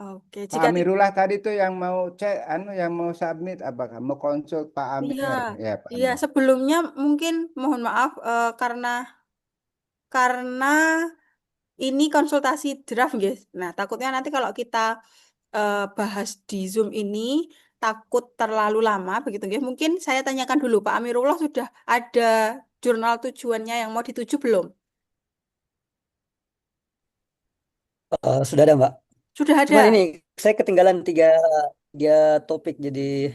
Oke, Pak jika tidak, Amirullah tadi tuh yang mau cek, yang mau submit, apakah mau konsul Pak iya, Amir? Ya, Pak iya, Amir. sebelumnya mungkin mohon maaf karena ini konsultasi draft, guys. Nah, takutnya nanti kalau kita bahas di Zoom ini takut terlalu lama begitu, guys. Mungkin saya tanyakan dulu, Pak Amirullah sudah ada jurnal tujuannya yang mau dituju belum? Sudah ada, Mbak. Sudah Cuman ini ada. saya ketinggalan tiga topik. Jadi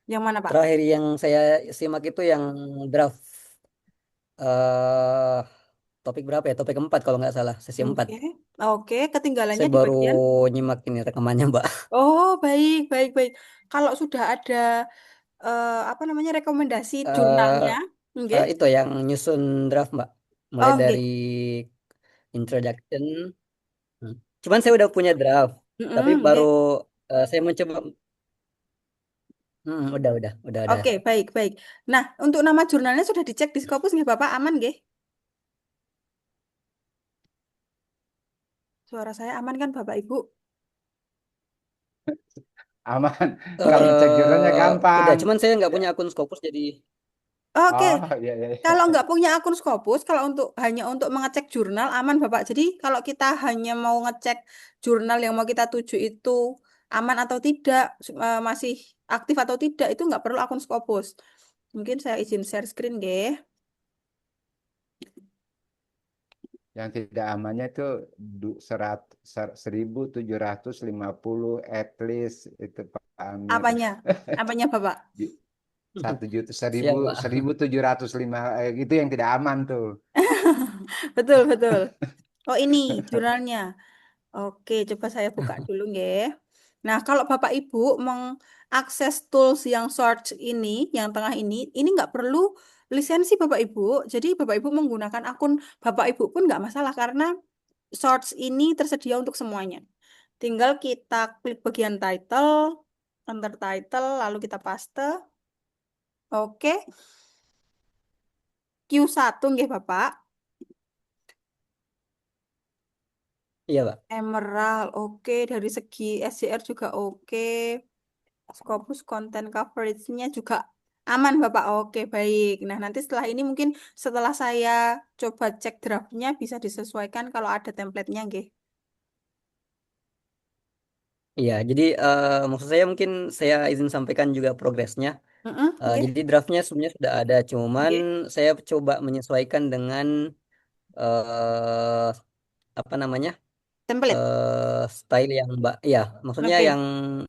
Yang mana, Pak? terakhir yang saya simak itu yang draft eh topik berapa ya? Topik keempat kalau nggak salah, sesi 4. Oke, oke, ketinggalannya Saya di baru bagian. nyimak ini rekamannya, Mbak. Oh, baik, baik, baik. Kalau sudah ada apa namanya rekomendasi Eh jurnalnya, enggak? itu yang nyusun draft, Mbak. Mulai Oh, dari enggak. introduction. Hmm. Cuman saya udah punya draft, tapi Mm-mm, baru enggak. saya mencoba. Udah ada. Oke, baik, baik. Nah, untuk nama jurnalnya sudah dicek di Scopus nggak, Bapak? Aman, nggak? Suara saya aman kan, Bapak Ibu? Aman. Kalau Oke. cek jurnalnya Udah, gampang. cuman saya nggak Ya. punya akun Scopus jadi. Oke, Oh, iya, iya, kalau iya. nggak punya akun Scopus, kalau hanya untuk mengecek jurnal aman, Bapak. Jadi kalau kita hanya mau ngecek jurnal yang mau kita tuju itu aman atau tidak, masih aktif atau tidak, itu nggak perlu akun Scopus. Mungkin saya izin share screen, nggih. Yang tidak amannya itu 1.750 at least itu Pak Amir. Apanya? Apanya, Bapak? 1 juta, seribu Siap, Mbak. 1.705 itu yang tidak aman tuh. Betul, betul. Oh, ini jurnalnya. Oke, coba saya buka dulu, nggih. Nah, kalau Bapak Ibu mengakses tools yang search ini, yang tengah ini nggak perlu lisensi Bapak Ibu. Jadi Bapak Ibu menggunakan akun Bapak Ibu pun nggak masalah karena search ini tersedia untuk semuanya. Tinggal kita klik bagian title, enter title, lalu kita paste. Oke, Q1 nggih Bapak. Iya, Pak. Emerald, oke. Dari segi SCR juga oke. Scopus content coverage-nya juga aman, Bapak. Oke, baik. Nah, nanti setelah ini mungkin setelah saya coba cek draftnya bisa disesuaikan kalau ada template-nya, nggih. Iya, jadi maksud saya mungkin saya izin sampaikan juga progresnya. Mm-mm, nggih. Jadi draftnya sebenarnya sudah ada, cuman Nggih. saya coba menyesuaikan dengan eh apa namanya Template. style yang Mbak, ya maksudnya Oke. yang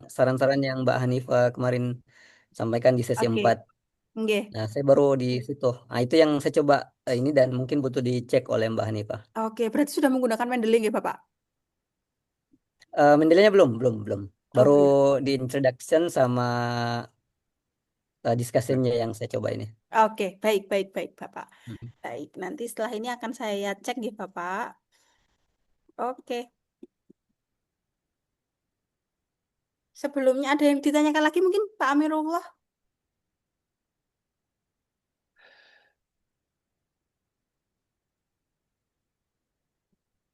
saran-saran yang Mbak Hanifa kemarin sampaikan di sesi Oke. 4. Nggih. Nah, saya baru di situ. Nah, itu yang saya coba ini dan mungkin butuh dicek oleh Mbak Hanifa. Oke, berarti sudah menggunakan Mendeley nggih, Bapak? Mendelenya belum. Oh, Baru belum. di introduction sama discussion-nya yang saya coba ini. Oke, baik, baik, baik, Bapak. Mm. Baik, nanti setelah ini akan saya cek nggih, Bapak. Oke. Sebelumnya ada yang ditanyakan lagi mungkin Pak Amirullah?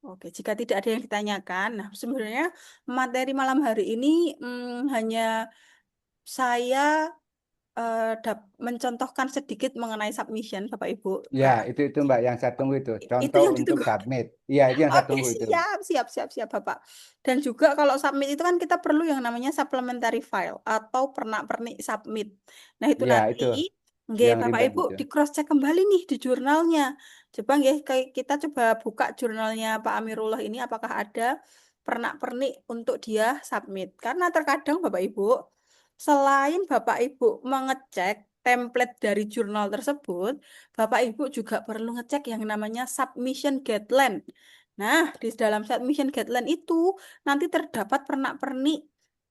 Oke, jika tidak ada yang ditanyakan, nah sebenarnya materi malam hari ini hanya saya mencontohkan sedikit mengenai submission, Bapak Ibu. Ya, Nah, itu Mbak yang saya tunggu itu. itu Contoh yang untuk ditunggu. submit. Iya, itu yang saya Oke, tunggu itu. siap, siap, siap, siap, Bapak. Dan juga kalau submit itu kan kita perlu yang namanya supplementary file atau pernak-pernik submit. Nah, itu Iya, nanti itu nggih yang Bapak ribet Ibu itu. di cross check kembali nih di jurnalnya. Coba nggih kita coba buka jurnalnya Pak Amirullah ini apakah ada pernak-pernik untuk dia submit. Karena terkadang Bapak Ibu selain Bapak Ibu mengecek template dari jurnal tersebut, Bapak Ibu juga perlu ngecek yang namanya submission guideline. Nah, di dalam submission guideline itu nanti terdapat pernak-pernik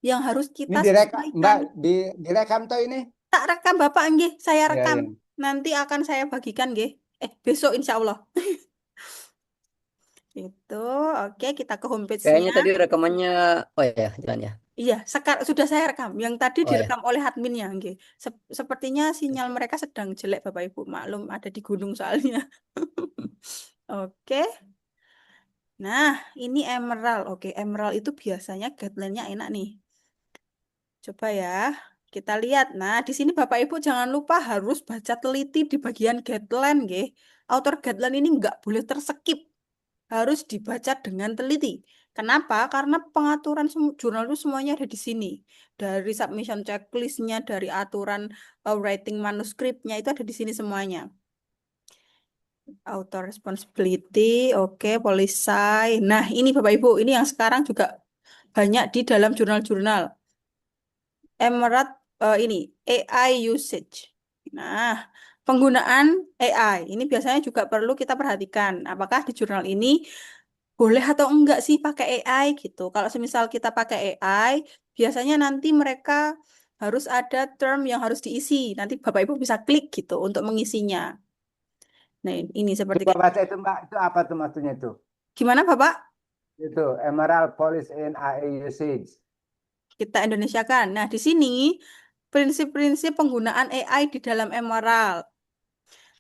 yang harus Ini kita direkam, Mbak, sesuaikan. direkam toh ini? Tak rekam Bapak nggih, saya Iya, rekam. iya. Nanti akan saya bagikan nggih. Besok insya Allah. Itu, oke kita ke homepage-nya. Kayaknya tadi rekamannya, oh ya, jalan ya. Iya, sudah saya rekam. Yang tadi Oh ya. direkam oleh adminnya, nggih. Sepertinya sinyal mereka sedang jelek, Bapak Ibu. Maklum, ada di gunung soalnya. Oke, Nah, ini emerald. Oke, emerald itu biasanya guideline-nya enak nih. Coba ya, kita lihat. Nah, di sini Bapak Ibu jangan lupa harus baca teliti di bagian guideline, nggih. Author guideline ini nggak boleh terskip, harus dibaca dengan teliti. Kenapa? Karena pengaturan jurnal itu semuanya ada di sini. Dari submission checklist-nya, dari aturan writing manuskripnya itu ada di sini semuanya. Author responsibility, oke, polisai. Nah, ini Bapak Ibu, ini yang sekarang juga banyak di dalam jurnal-jurnal. Emerald ini AI usage. Nah, penggunaan AI ini biasanya juga perlu kita perhatikan. Apakah di jurnal ini boleh atau enggak sih pakai AI gitu. Kalau semisal kita pakai AI, biasanya nanti mereka harus ada term yang harus diisi. Nanti Bapak Ibu bisa klik gitu untuk mengisinya. Nah, ini seperti Coba kayak baca itu Mbak, itu apa tuh maksudnya itu? gimana Bapak? Itu Emerald Police in AI Usage. Kita Indonesia kan. Nah, di sini prinsip-prinsip penggunaan AI di dalam Emerald.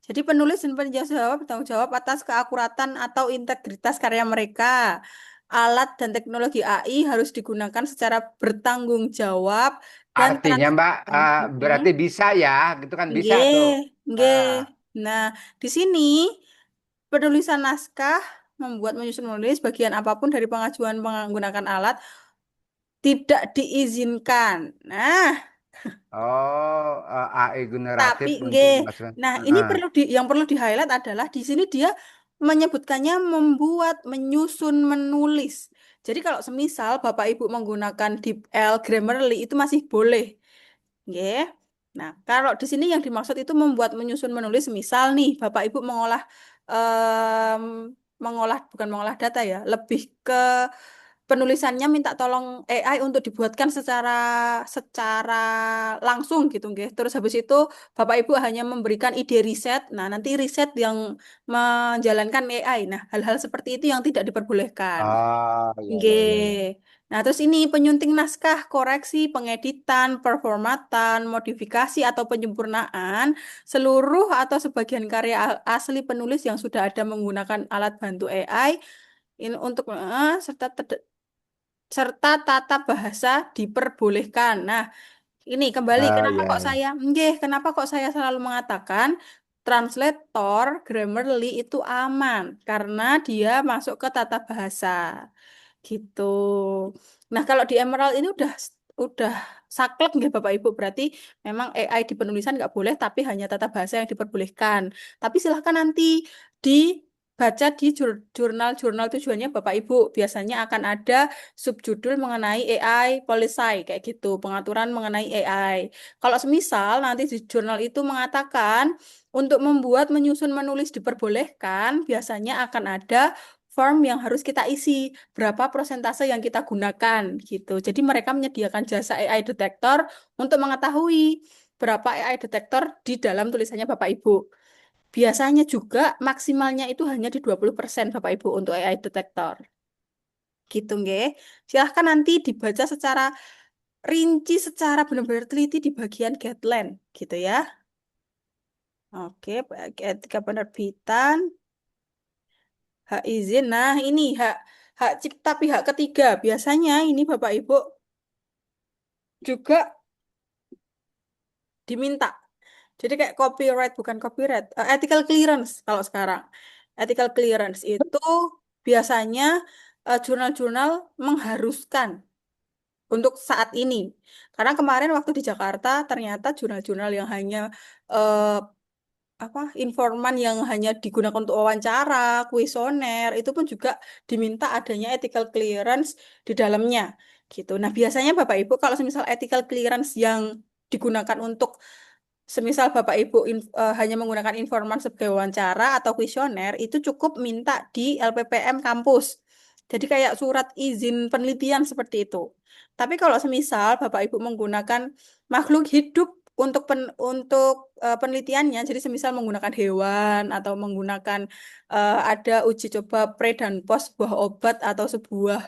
Jadi penulis dan penjawab jawab bertanggung jawab atas keakuratan atau integritas karya mereka. Alat dan teknologi AI harus digunakan secara bertanggung jawab dan Artinya Mbak, transparan. berarti bisa ya, gitu kan bisa tuh. Nggih, nggih. Ah, Nah, di sini penulisan naskah membuat menyusun menulis bagian apapun dari pengajuan menggunakan alat tidak diizinkan. Nah, oh, AI tapi generatif untuk nggih. memasukkan. Nah, ini Ah. yang perlu di-highlight adalah di sini dia menyebutkannya membuat, menyusun, menulis. Jadi kalau semisal Bapak Ibu menggunakan DeepL, Grammarly itu masih boleh. Nggih. Nah, kalau di sini yang dimaksud itu membuat, menyusun, menulis, misal nih Bapak Ibu mengolah em, bukan mengolah data ya, lebih ke penulisannya minta tolong AI untuk dibuatkan secara secara langsung gitu nggih. Terus habis itu Bapak Ibu hanya memberikan ide riset. Nah, nanti riset yang menjalankan AI. Nah, hal-hal seperti itu yang tidak diperbolehkan. Oh, ya, Nggih. ya, ya, ya. Nah, terus ini penyunting naskah, koreksi, pengeditan, performatan, modifikasi atau penyempurnaan seluruh atau sebagian karya asli penulis yang sudah ada menggunakan alat bantu AI ini untuk serta tata bahasa diperbolehkan. Nah, ini kembali Oh, kenapa ya, kok ya. saya, nggih, kenapa kok saya selalu mengatakan translator Grammarly itu aman karena dia masuk ke tata bahasa. Gitu. Nah, kalau di Emerald ini udah saklek nggih Bapak Ibu, berarti memang AI di penulisan nggak boleh, tapi hanya tata bahasa yang diperbolehkan. Tapi silahkan nanti dibaca di jurnal-jurnal tujuannya Bapak Ibu. Biasanya akan ada subjudul mengenai AI policy, kayak gitu, pengaturan mengenai AI. Kalau semisal nanti di jurnal itu mengatakan untuk membuat, menyusun, menulis diperbolehkan, biasanya akan ada form yang harus kita isi, berapa persentase yang kita gunakan gitu. Jadi mereka menyediakan jasa AI detector untuk mengetahui berapa AI detector di dalam tulisannya Bapak Ibu. Biasanya juga maksimalnya itu hanya di 20% Bapak Ibu untuk AI detector. Gitu nggih. Silahkan nanti dibaca secara rinci, secara benar-benar teliti di bagian guideline gitu ya. Oke, etika penerbitan, hak izin. Nah, ini hak hak cipta pihak ketiga. Biasanya ini Bapak Ibu juga diminta. Jadi kayak copyright bukan copyright, ethical clearance kalau sekarang. Ethical clearance itu biasanya jurnal-jurnal mengharuskan untuk saat ini. Karena kemarin waktu di Jakarta ternyata jurnal-jurnal yang hanya eh, apa informan yang hanya digunakan untuk wawancara, kuesioner itu pun juga diminta adanya ethical clearance di dalamnya gitu. Nah, biasanya Bapak Ibu kalau semisal ethical clearance yang digunakan untuk semisal Bapak Ibu hanya menggunakan informan sebagai wawancara atau kuesioner itu cukup minta di LPPM kampus. Jadi kayak surat izin penelitian seperti itu. Tapi kalau semisal Bapak Ibu menggunakan makhluk hidup untuk penelitiannya, jadi semisal menggunakan hewan atau menggunakan ada uji coba pre dan post sebuah obat atau sebuah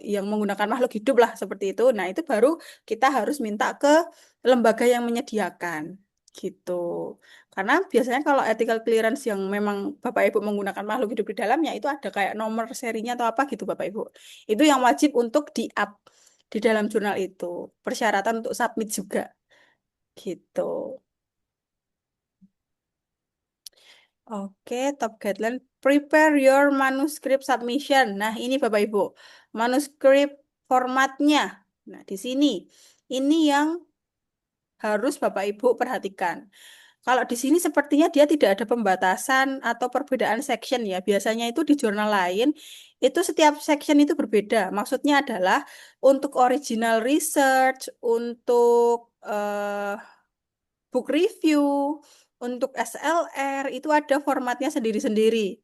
yang menggunakan makhluk hidup lah seperti itu. Nah, itu baru kita harus minta ke lembaga yang menyediakan gitu. Karena biasanya kalau ethical clearance yang memang Bapak Ibu menggunakan makhluk hidup di dalamnya itu ada kayak nomor serinya atau apa gitu Bapak Ibu. Itu yang wajib untuk di-up di dalam jurnal itu. Persyaratan untuk submit juga gitu. Oke, top guideline. Prepare your manuscript submission. Nah, ini Bapak Ibu. Manuskrip formatnya. Nah, di sini. Ini yang harus Bapak Ibu perhatikan. Kalau di sini sepertinya dia tidak ada pembatasan atau perbedaan section ya. Biasanya itu di jurnal lain, itu setiap section itu berbeda. Maksudnya adalah untuk original research, untuk book review, untuk SLR, itu ada formatnya sendiri-sendiri.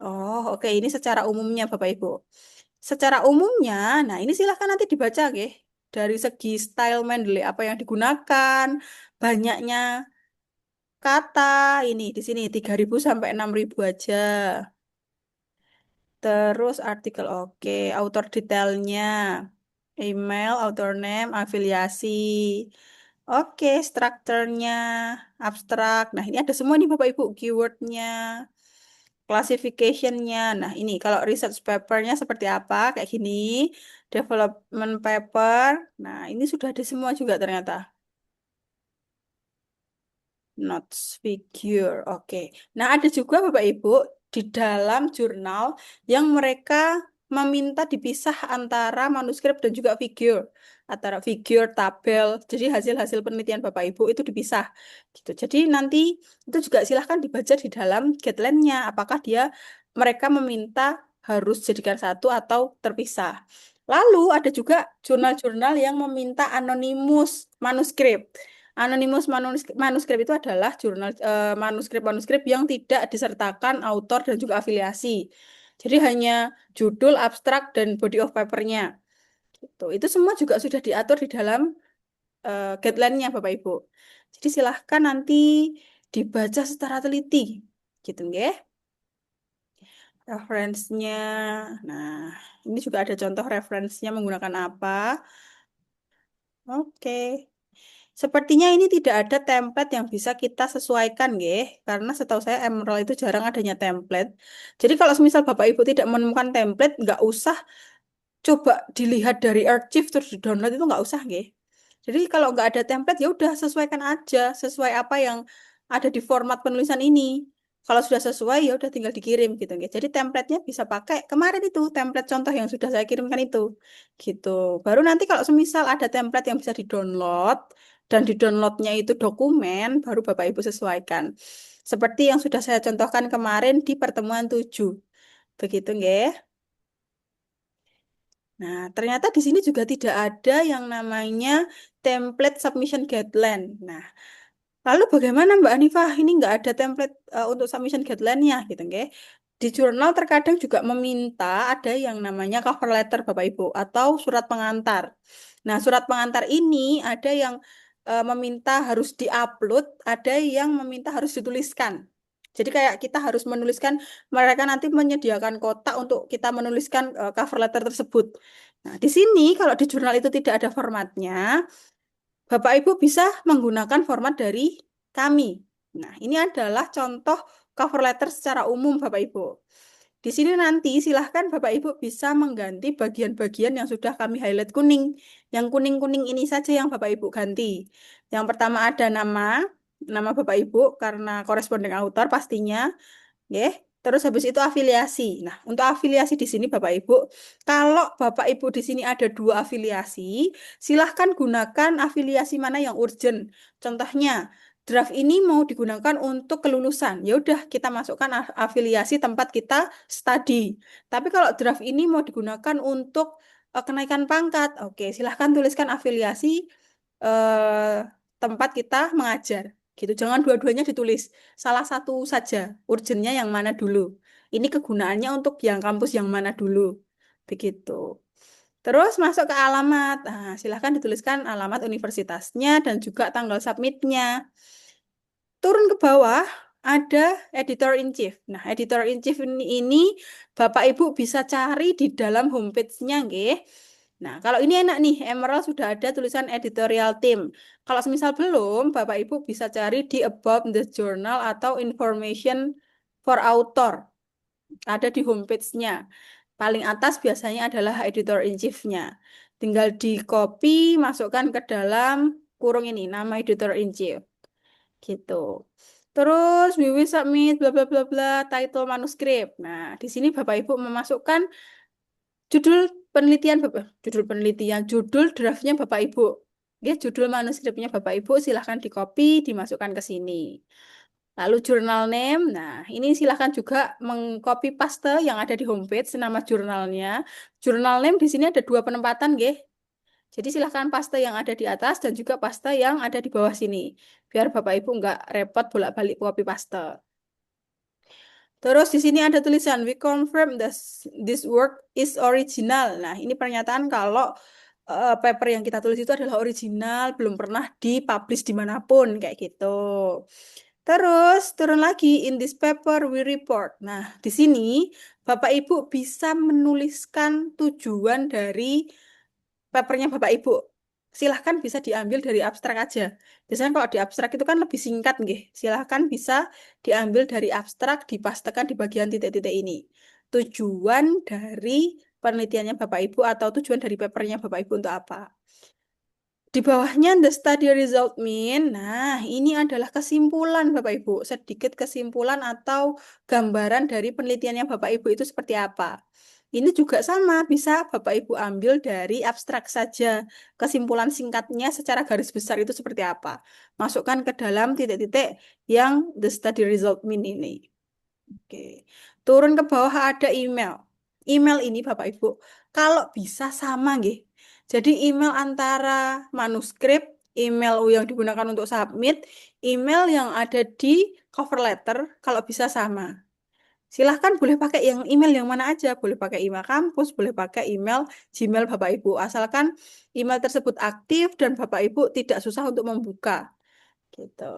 Oh, oke. Ini secara umumnya Bapak Ibu. Secara umumnya, nah ini silahkan nanti dibaca, ya. Dari segi style Mendeley, apa yang digunakan, banyaknya kata ini di sini 3.000 sampai 6.000 aja. Terus artikel oke, author detailnya, email, author name, afiliasi. Oke, strukturnya, abstrak. Nah, ini ada semua nih Bapak Ibu, keywordnya, classification-nya. Nah, ini kalau research paper-nya seperti apa, kayak gini. Development paper. Nah, ini sudah ada semua juga ternyata. Notes figure, oke. Nah, ada juga Bapak Ibu di dalam jurnal yang mereka meminta dipisah antara manuskrip dan juga figure, antara figure, tabel. Jadi hasil-hasil penelitian Bapak Ibu itu dipisah, gitu. Jadi nanti itu juga silahkan dibaca di dalam guideline-nya. Apakah dia mereka meminta harus jadikan satu atau terpisah. Lalu ada juga jurnal-jurnal yang meminta anonimus manuskrip. Anonymous manuskrip itu adalah jurnal manuskrip-manuskrip yang tidak disertakan autor dan juga afiliasi. Jadi hanya judul, abstrak, dan body of paper-nya. Gitu. Itu semua juga sudah diatur di dalam guideline-nya, Bapak Ibu. Jadi silahkan nanti dibaca secara teliti. Gitu, nggih. Referensinya. Nah, ini juga ada contoh referensinya menggunakan apa. Oke. Sepertinya ini tidak ada template yang bisa kita sesuaikan, nggih. Karena setahu saya Emerald itu jarang adanya template. Jadi kalau misal Bapak Ibu tidak menemukan template, nggak usah coba dilihat dari archive terus di download itu nggak usah, nggih. Jadi kalau nggak ada template ya udah sesuaikan aja sesuai apa yang ada di format penulisan ini. Kalau sudah sesuai ya udah tinggal dikirim gitu, nggih. Jadi template-nya bisa pakai kemarin itu template contoh yang sudah saya kirimkan itu. Gitu. Baru nanti kalau semisal ada template yang bisa di-download dan di-downloadnya itu dokumen, baru Bapak Ibu sesuaikan. Seperti yang sudah saya contohkan kemarin di pertemuan 7. Begitu, nggih. Nah, ternyata di sini juga tidak ada yang namanya template submission guideline. Nah, lalu bagaimana Mbak Hanifah? Ini nggak ada template untuk submission guideline-nya, gitu, nggih. Di jurnal terkadang juga meminta ada yang namanya cover letter Bapak Ibu atau surat pengantar. Nah, surat pengantar ini ada yang meminta harus diupload, ada yang meminta harus dituliskan. Jadi kayak kita harus menuliskan, mereka nanti menyediakan kotak untuk kita menuliskan cover letter tersebut. Nah, di sini kalau di jurnal itu tidak ada formatnya, Bapak Ibu bisa menggunakan format dari kami. Nah, ini adalah contoh cover letter secara umum Bapak Ibu. Di sini nanti silahkan Bapak Ibu bisa mengganti bagian-bagian yang sudah kami highlight kuning. Yang kuning-kuning ini saja yang Bapak Ibu ganti. Yang pertama ada nama Bapak Ibu karena koresponden autor pastinya. Nggih. Terus habis itu afiliasi. Nah, untuk afiliasi di sini Bapak Ibu, kalau Bapak Ibu di sini ada 2 afiliasi, silahkan gunakan afiliasi mana yang urgent. Contohnya, draft ini mau digunakan untuk kelulusan. Ya udah kita masukkan afiliasi tempat kita studi. Tapi kalau draft ini mau digunakan untuk kenaikan pangkat, oke, silahkan tuliskan afiliasi eh, tempat kita mengajar. Gitu. Jangan dua-duanya ditulis. Salah satu saja. Urgennya yang mana dulu. Ini kegunaannya untuk yang kampus yang mana dulu. Begitu. Terus masuk ke alamat. Nah, silahkan dituliskan alamat universitasnya dan juga tanggal submitnya. Turun ke bawah ada editor in chief. Nah, editor in chief ini Bapak Ibu bisa cari di dalam homepage-nya, nggih. Nah, kalau ini enak nih, Emerald sudah ada tulisan editorial team. Kalau semisal belum, Bapak Ibu bisa cari di About the Journal atau Information for Author. Ada di homepage-nya. Paling atas biasanya adalah editor in chief-nya. Tinggal di copy, masukkan ke dalam kurung ini, nama editor in chief. Gitu. Terus, we will submit bla bla bla bla title manuskrip. Nah, di sini Bapak Ibu memasukkan judul judul draftnya Bapak Ibu. Ya, judul manuskripnya Bapak Ibu silahkan di copy, dimasukkan ke sini. Lalu jurnal name, nah ini silahkan juga mengcopy paste yang ada di homepage nama jurnalnya. Jurnal name di sini ada dua penempatan, nggih. Jadi silahkan paste yang ada di atas dan juga paste yang ada di bawah sini. Biar Bapak Ibu nggak repot bolak-balik copy paste. Terus di sini ada tulisan we confirm this work is original. Nah, ini pernyataan kalau paper yang kita tulis itu adalah original, belum pernah dipublish dimanapun kayak gitu. Terus turun lagi in this paper we report. Nah, di sini Bapak Ibu bisa menuliskan tujuan dari papernya Bapak Ibu. Silahkan bisa diambil dari abstrak aja. Biasanya kalau di abstrak itu kan lebih singkat, nggih. Silahkan bisa diambil dari abstrak, dipastekan di bagian titik-titik ini. Tujuan dari penelitiannya Bapak Ibu atau tujuan dari papernya Bapak Ibu untuk apa? Di bawahnya the study result mean. Nah, ini adalah kesimpulan Bapak Ibu. Sedikit kesimpulan atau gambaran dari penelitiannya Bapak Ibu itu seperti apa. Ini juga sama, bisa Bapak Ibu ambil dari abstrak saja. Kesimpulan singkatnya secara garis besar itu seperti apa. Masukkan ke dalam titik-titik yang the study result mean ini. Oke. Turun ke bawah ada email. Email ini Bapak Ibu, kalau bisa sama nggih. Jadi email antara manuskrip, email yang digunakan untuk submit, email yang ada di cover letter kalau bisa sama. Silahkan boleh pakai yang email yang mana aja, boleh pakai email kampus, boleh pakai email Gmail Bapak Ibu, asalkan email tersebut aktif dan Bapak Ibu tidak susah untuk membuka. Gitu.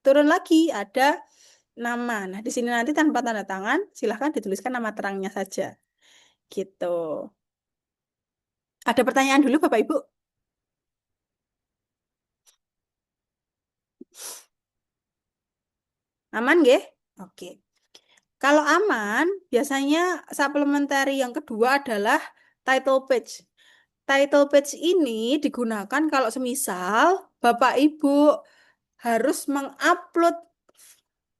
Turun lagi ada nama. Nah, di sini nanti tanpa tanda tangan, silahkan dituliskan nama terangnya saja. Gitu. Ada pertanyaan dulu Bapak Ibu? Aman nggih? Oke. Kalau aman, biasanya supplementary yang kedua adalah title page. Title page ini digunakan kalau semisal Bapak Ibu harus mengupload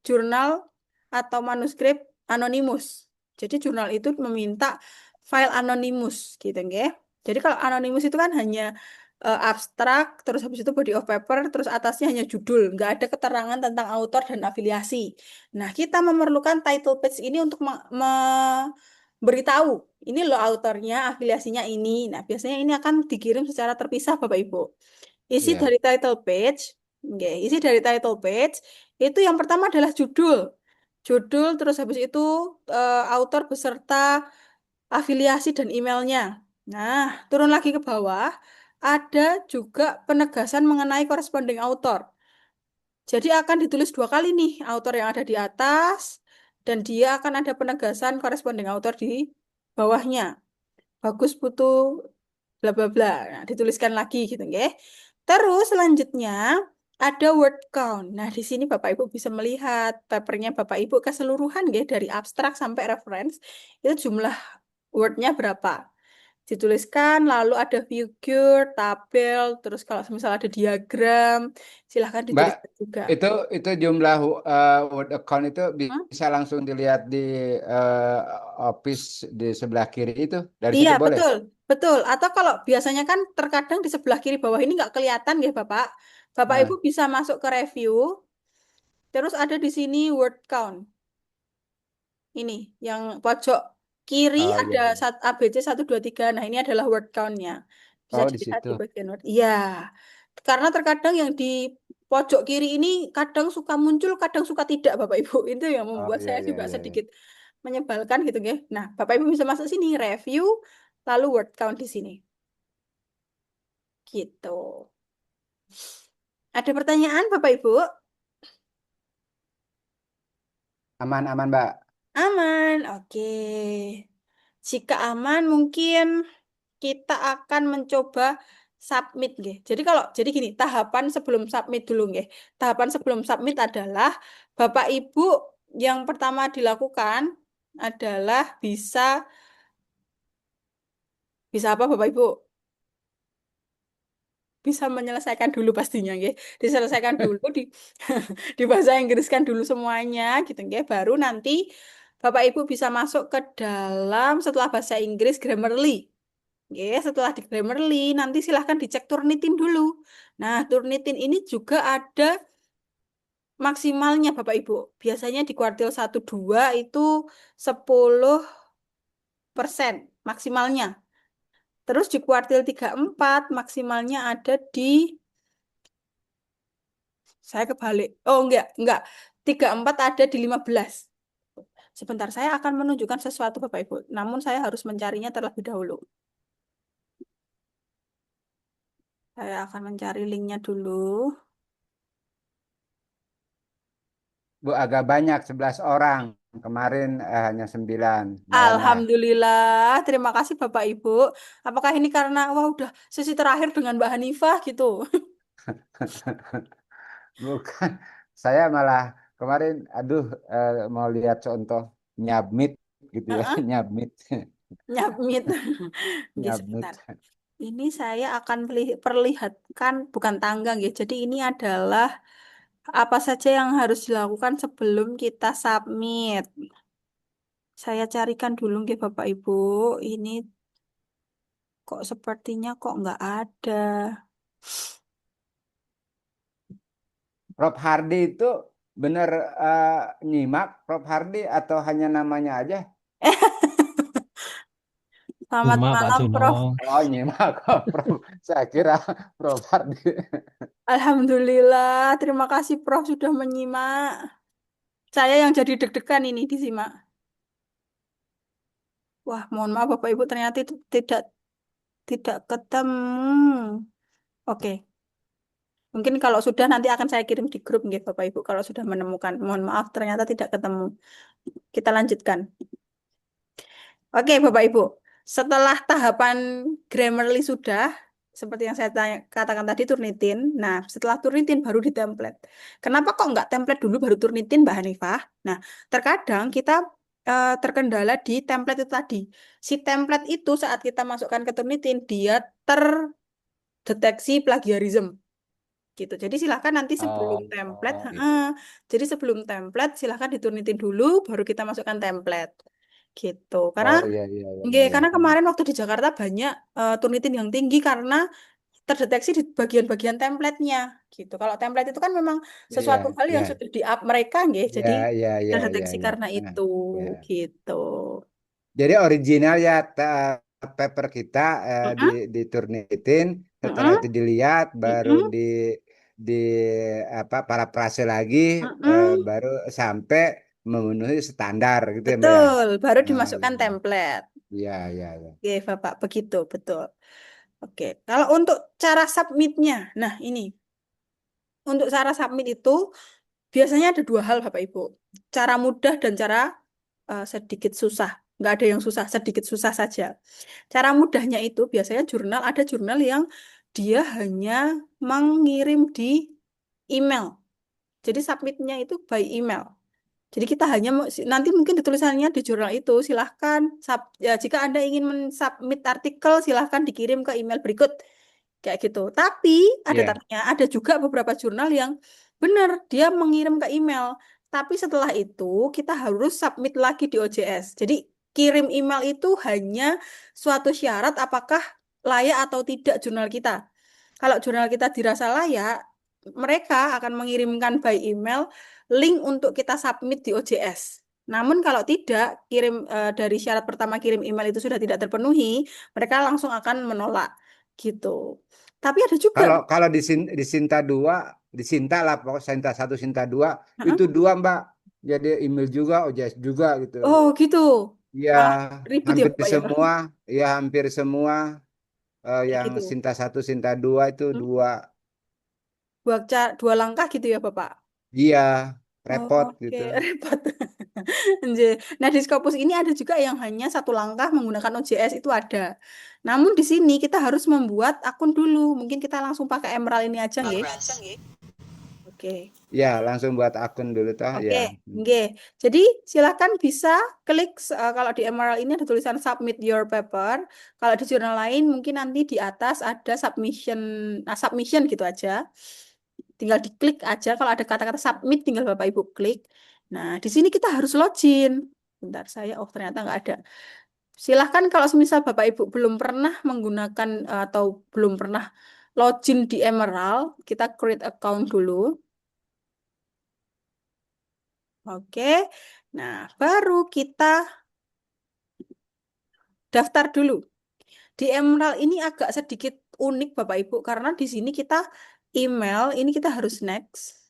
jurnal atau manuskrip anonimus. Jadi jurnal itu meminta file anonimus gitu nggih. Jadi kalau anonimus itu kan hanya abstrak, terus habis itu body of paper, terus atasnya hanya judul, nggak ada keterangan tentang autor dan afiliasi. Nah, kita memerlukan title page ini untuk beritahu ini loh autornya, afiliasinya ini. Nah, biasanya ini akan dikirim secara terpisah Bapak Ibu. Isi Iya. dari title page, oke, isi dari title page itu yang pertama adalah judul. Judul terus habis itu autor beserta afiliasi dan emailnya. Nah, turun lagi ke bawah ada juga penegasan mengenai corresponding author. Jadi akan ditulis dua kali nih author yang ada di atas dan dia akan ada penegasan corresponding author di bawahnya. Bagus Putu bla bla bla. Nah, dituliskan lagi gitu nggih. Terus selanjutnya ada word count. Nah, di sini Bapak Ibu bisa melihat papernya Bapak Ibu keseluruhan nggih dari abstrak sampai reference itu jumlah wordnya berapa. Dituliskan lalu ada figure, tabel, terus kalau misal ada diagram, silahkan Mbak, dituliskan juga. itu jumlah word account itu Hmm? bisa langsung dilihat di eh, office di sebelah kiri itu. Dari Iya, situ boleh? betul, betul. Atau kalau biasanya kan terkadang di sebelah kiri bawah ini nggak kelihatan ya, Bapak. Bapak Ibu Nah, bisa masuk ke review, terus ada di sini word count. Ini yang pojok kiri oh ada iya, iya. ABC 1 2 3. Nah, ini adalah word count-nya. Bisa Oh di dilihat situ. di bagian word. Iya. Karena terkadang yang di pojok kiri ini kadang suka muncul, kadang suka tidak, Bapak Ibu. Itu yang Oh membuat iya saya iya juga iya, iya. sedikit menyebalkan gitu ya. Nah, Bapak Ibu bisa masuk sini review lalu word count di sini. Gitu. Ada pertanyaan Bapak Ibu? Aman aman Mbak. Aman. Oke. Jika aman mungkin kita akan mencoba submit nggih. Jadi gini, tahapan sebelum submit dulu nggih. Tahapan sebelum submit adalah Bapak Ibu yang pertama dilakukan adalah bisa apa Bapak Ibu? Bisa menyelesaikan dulu pastinya nggih. Diselesaikan dulu di bahasa Inggriskan dulu semuanya gitu nggih. Baru nanti Bapak Ibu bisa masuk ke dalam setelah bahasa Inggris Grammarly. Oke, setelah di Grammarly nanti silahkan dicek Turnitin dulu. Nah, Turnitin ini juga ada maksimalnya Bapak Ibu. Biasanya di kuartil 1-2 itu 10% maksimalnya. Terus di kuartil 3-4 maksimalnya ada di, saya kebalik. Oh enggak. 3-4 ada di 15. Sebentar, saya akan menunjukkan sesuatu Bapak Ibu. Namun saya harus mencarinya terlebih dahulu. Saya akan mencari linknya dulu. Bu, agak banyak 11 orang. Kemarin hanya 9. Lumayan lah. Alhamdulillah, terima kasih Bapak Ibu. Apakah ini karena wah udah sesi terakhir dengan Mbak Hanifah gitu? Bukan. Saya malah kemarin, aduh, mau lihat contoh nyabmit gitu ya. Heeh, Nyabmit. nyabmit. Nggih, sebentar. Nyabmit. Ini saya akan perlihatkan bukan tangga nggih. Jadi ini adalah apa saja yang harus dilakukan sebelum kita submit. Saya carikan dulu nggih Bapak Ibu. Ini kok sepertinya kok nggak ada. Prof Hardi itu benar nyimak Prof Hardi atau hanya namanya aja? Selamat Cuma Pak malam, Suno, Prof. Oh, nyimak kok, Prof. Saya kira Prof Hardi. Alhamdulillah, terima kasih Prof sudah menyimak. Saya yang jadi deg-degan ini disimak. Wah, mohon maaf Bapak Ibu ternyata itu tidak ketemu. Oke, mungkin kalau sudah nanti akan saya kirim di grup nggih Bapak Ibu kalau sudah menemukan. Mohon maaf ternyata tidak ketemu. Kita lanjutkan. Oke, Bapak Ibu. Setelah tahapan Grammarly sudah, seperti yang saya katakan tadi, Turnitin. Nah, setelah Turnitin baru di template. Kenapa kok nggak template dulu baru Turnitin, Mbak Hanifah? Nah, terkadang kita terkendala di template itu tadi. Si template itu saat kita masukkan ke Turnitin, dia terdeteksi plagiarism. Gitu. Jadi silahkan nanti sebelum template, Oh, gitu. jadi sebelum template silahkan diturnitin dulu, baru kita masukkan template. Gitu. Oh, iya, iya, iya, iya. Karena kemarin waktu di Jakarta banyak turnitin yang tinggi karena terdeteksi di bagian-bagian template-nya. Gitu. Kalau template itu kan memang Iya, sesuatu hal yang iya, sudah di-up mereka, nggih. iya, Jadi iya, iya, iya, terdeteksi iya. karena Nah, itu. iya. Gitu. Jadi original ya paper kita Mm-mm, diturnitin, setelah mm-mm, itu dilihat, baru mm-mm, di apa parafrase lagi, mm-mm. baru sampai memenuhi standar gitu ya Mbak ya. Betul, baru Oh, iya, dimasukkan template. iya, iya, iya. Oke, Bapak, begitu, betul. Oke, kalau untuk cara submitnya, nah ini, untuk cara submit itu biasanya ada dua hal, Bapak Ibu. Cara mudah dan cara sedikit susah. Nggak ada yang susah, sedikit susah saja. Cara mudahnya itu biasanya ada jurnal yang dia hanya mengirim di email. Jadi submitnya itu by email. Jadi kita hanya nanti mungkin di tulisannya di jurnal itu silahkan jika Anda ingin mensubmit artikel silahkan dikirim ke email berikut kayak gitu. Tapi ada Iya. tapinya, ada juga beberapa jurnal yang benar dia mengirim ke email. Tapi setelah itu kita harus submit lagi di OJS. Jadi kirim email itu hanya suatu syarat apakah layak atau tidak jurnal kita. Kalau jurnal kita dirasa layak, mereka akan mengirimkan by email link untuk kita submit di OJS. Namun kalau tidak, dari syarat pertama kirim email itu sudah tidak terpenuhi, mereka langsung akan menolak gitu. Tapi ada juga, Kalau kalau di Sinta 2, di Sinta lah pokoknya Sinta 1, Sinta 2 Heeh. itu dua Mbak. Jadi email juga, OJS juga gitu. Oh gitu, Ya, malah ribet ya hampir Bapak ya, semua, ya hampir semua kayak yang gitu. Sinta 1, Sinta 2 itu Hmm. dua. Dua langkah gitu ya Bapak. Iya, Oh, repot oke, gitu. repot. Nje. Nah, di Scopus ini ada juga yang hanya satu langkah menggunakan OJS itu ada. Namun di sini kita harus membuat akun dulu. Mungkin kita langsung pakai Emerald ini aja, nggih. Oke. Ya, langsung buat akun dulu toh Oke, ya. nggih. Jadi silakan bisa klik kalau di Emerald ini ada tulisan submit your paper. Kalau di jurnal lain mungkin nanti di atas ada submission, submission gitu aja. Tinggal diklik aja kalau ada kata-kata submit tinggal Bapak Ibu klik. Nah, di sini kita harus login. Bentar saya, oh ternyata nggak ada. Silahkan kalau semisal Bapak Ibu belum pernah menggunakan atau belum pernah login di Emerald, kita create account dulu. Oke. Nah, baru kita daftar dulu. Di Emerald ini agak sedikit unik Bapak Ibu karena di sini kita email, ini kita harus next.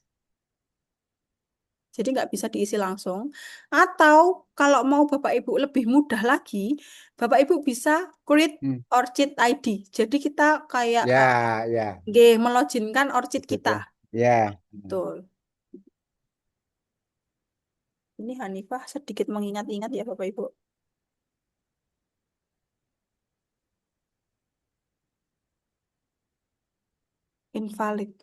Jadi nggak bisa diisi langsung. Atau kalau mau Bapak Ibu lebih mudah lagi, Bapak Ibu bisa create Hmm. Orchid ID. Jadi kita kayak Ya, ya, meloginkan Orchid itu kita. tuh. Ya. Betul. Ini Hanifah sedikit mengingat-ingat ya Bapak Ibu. Invalid.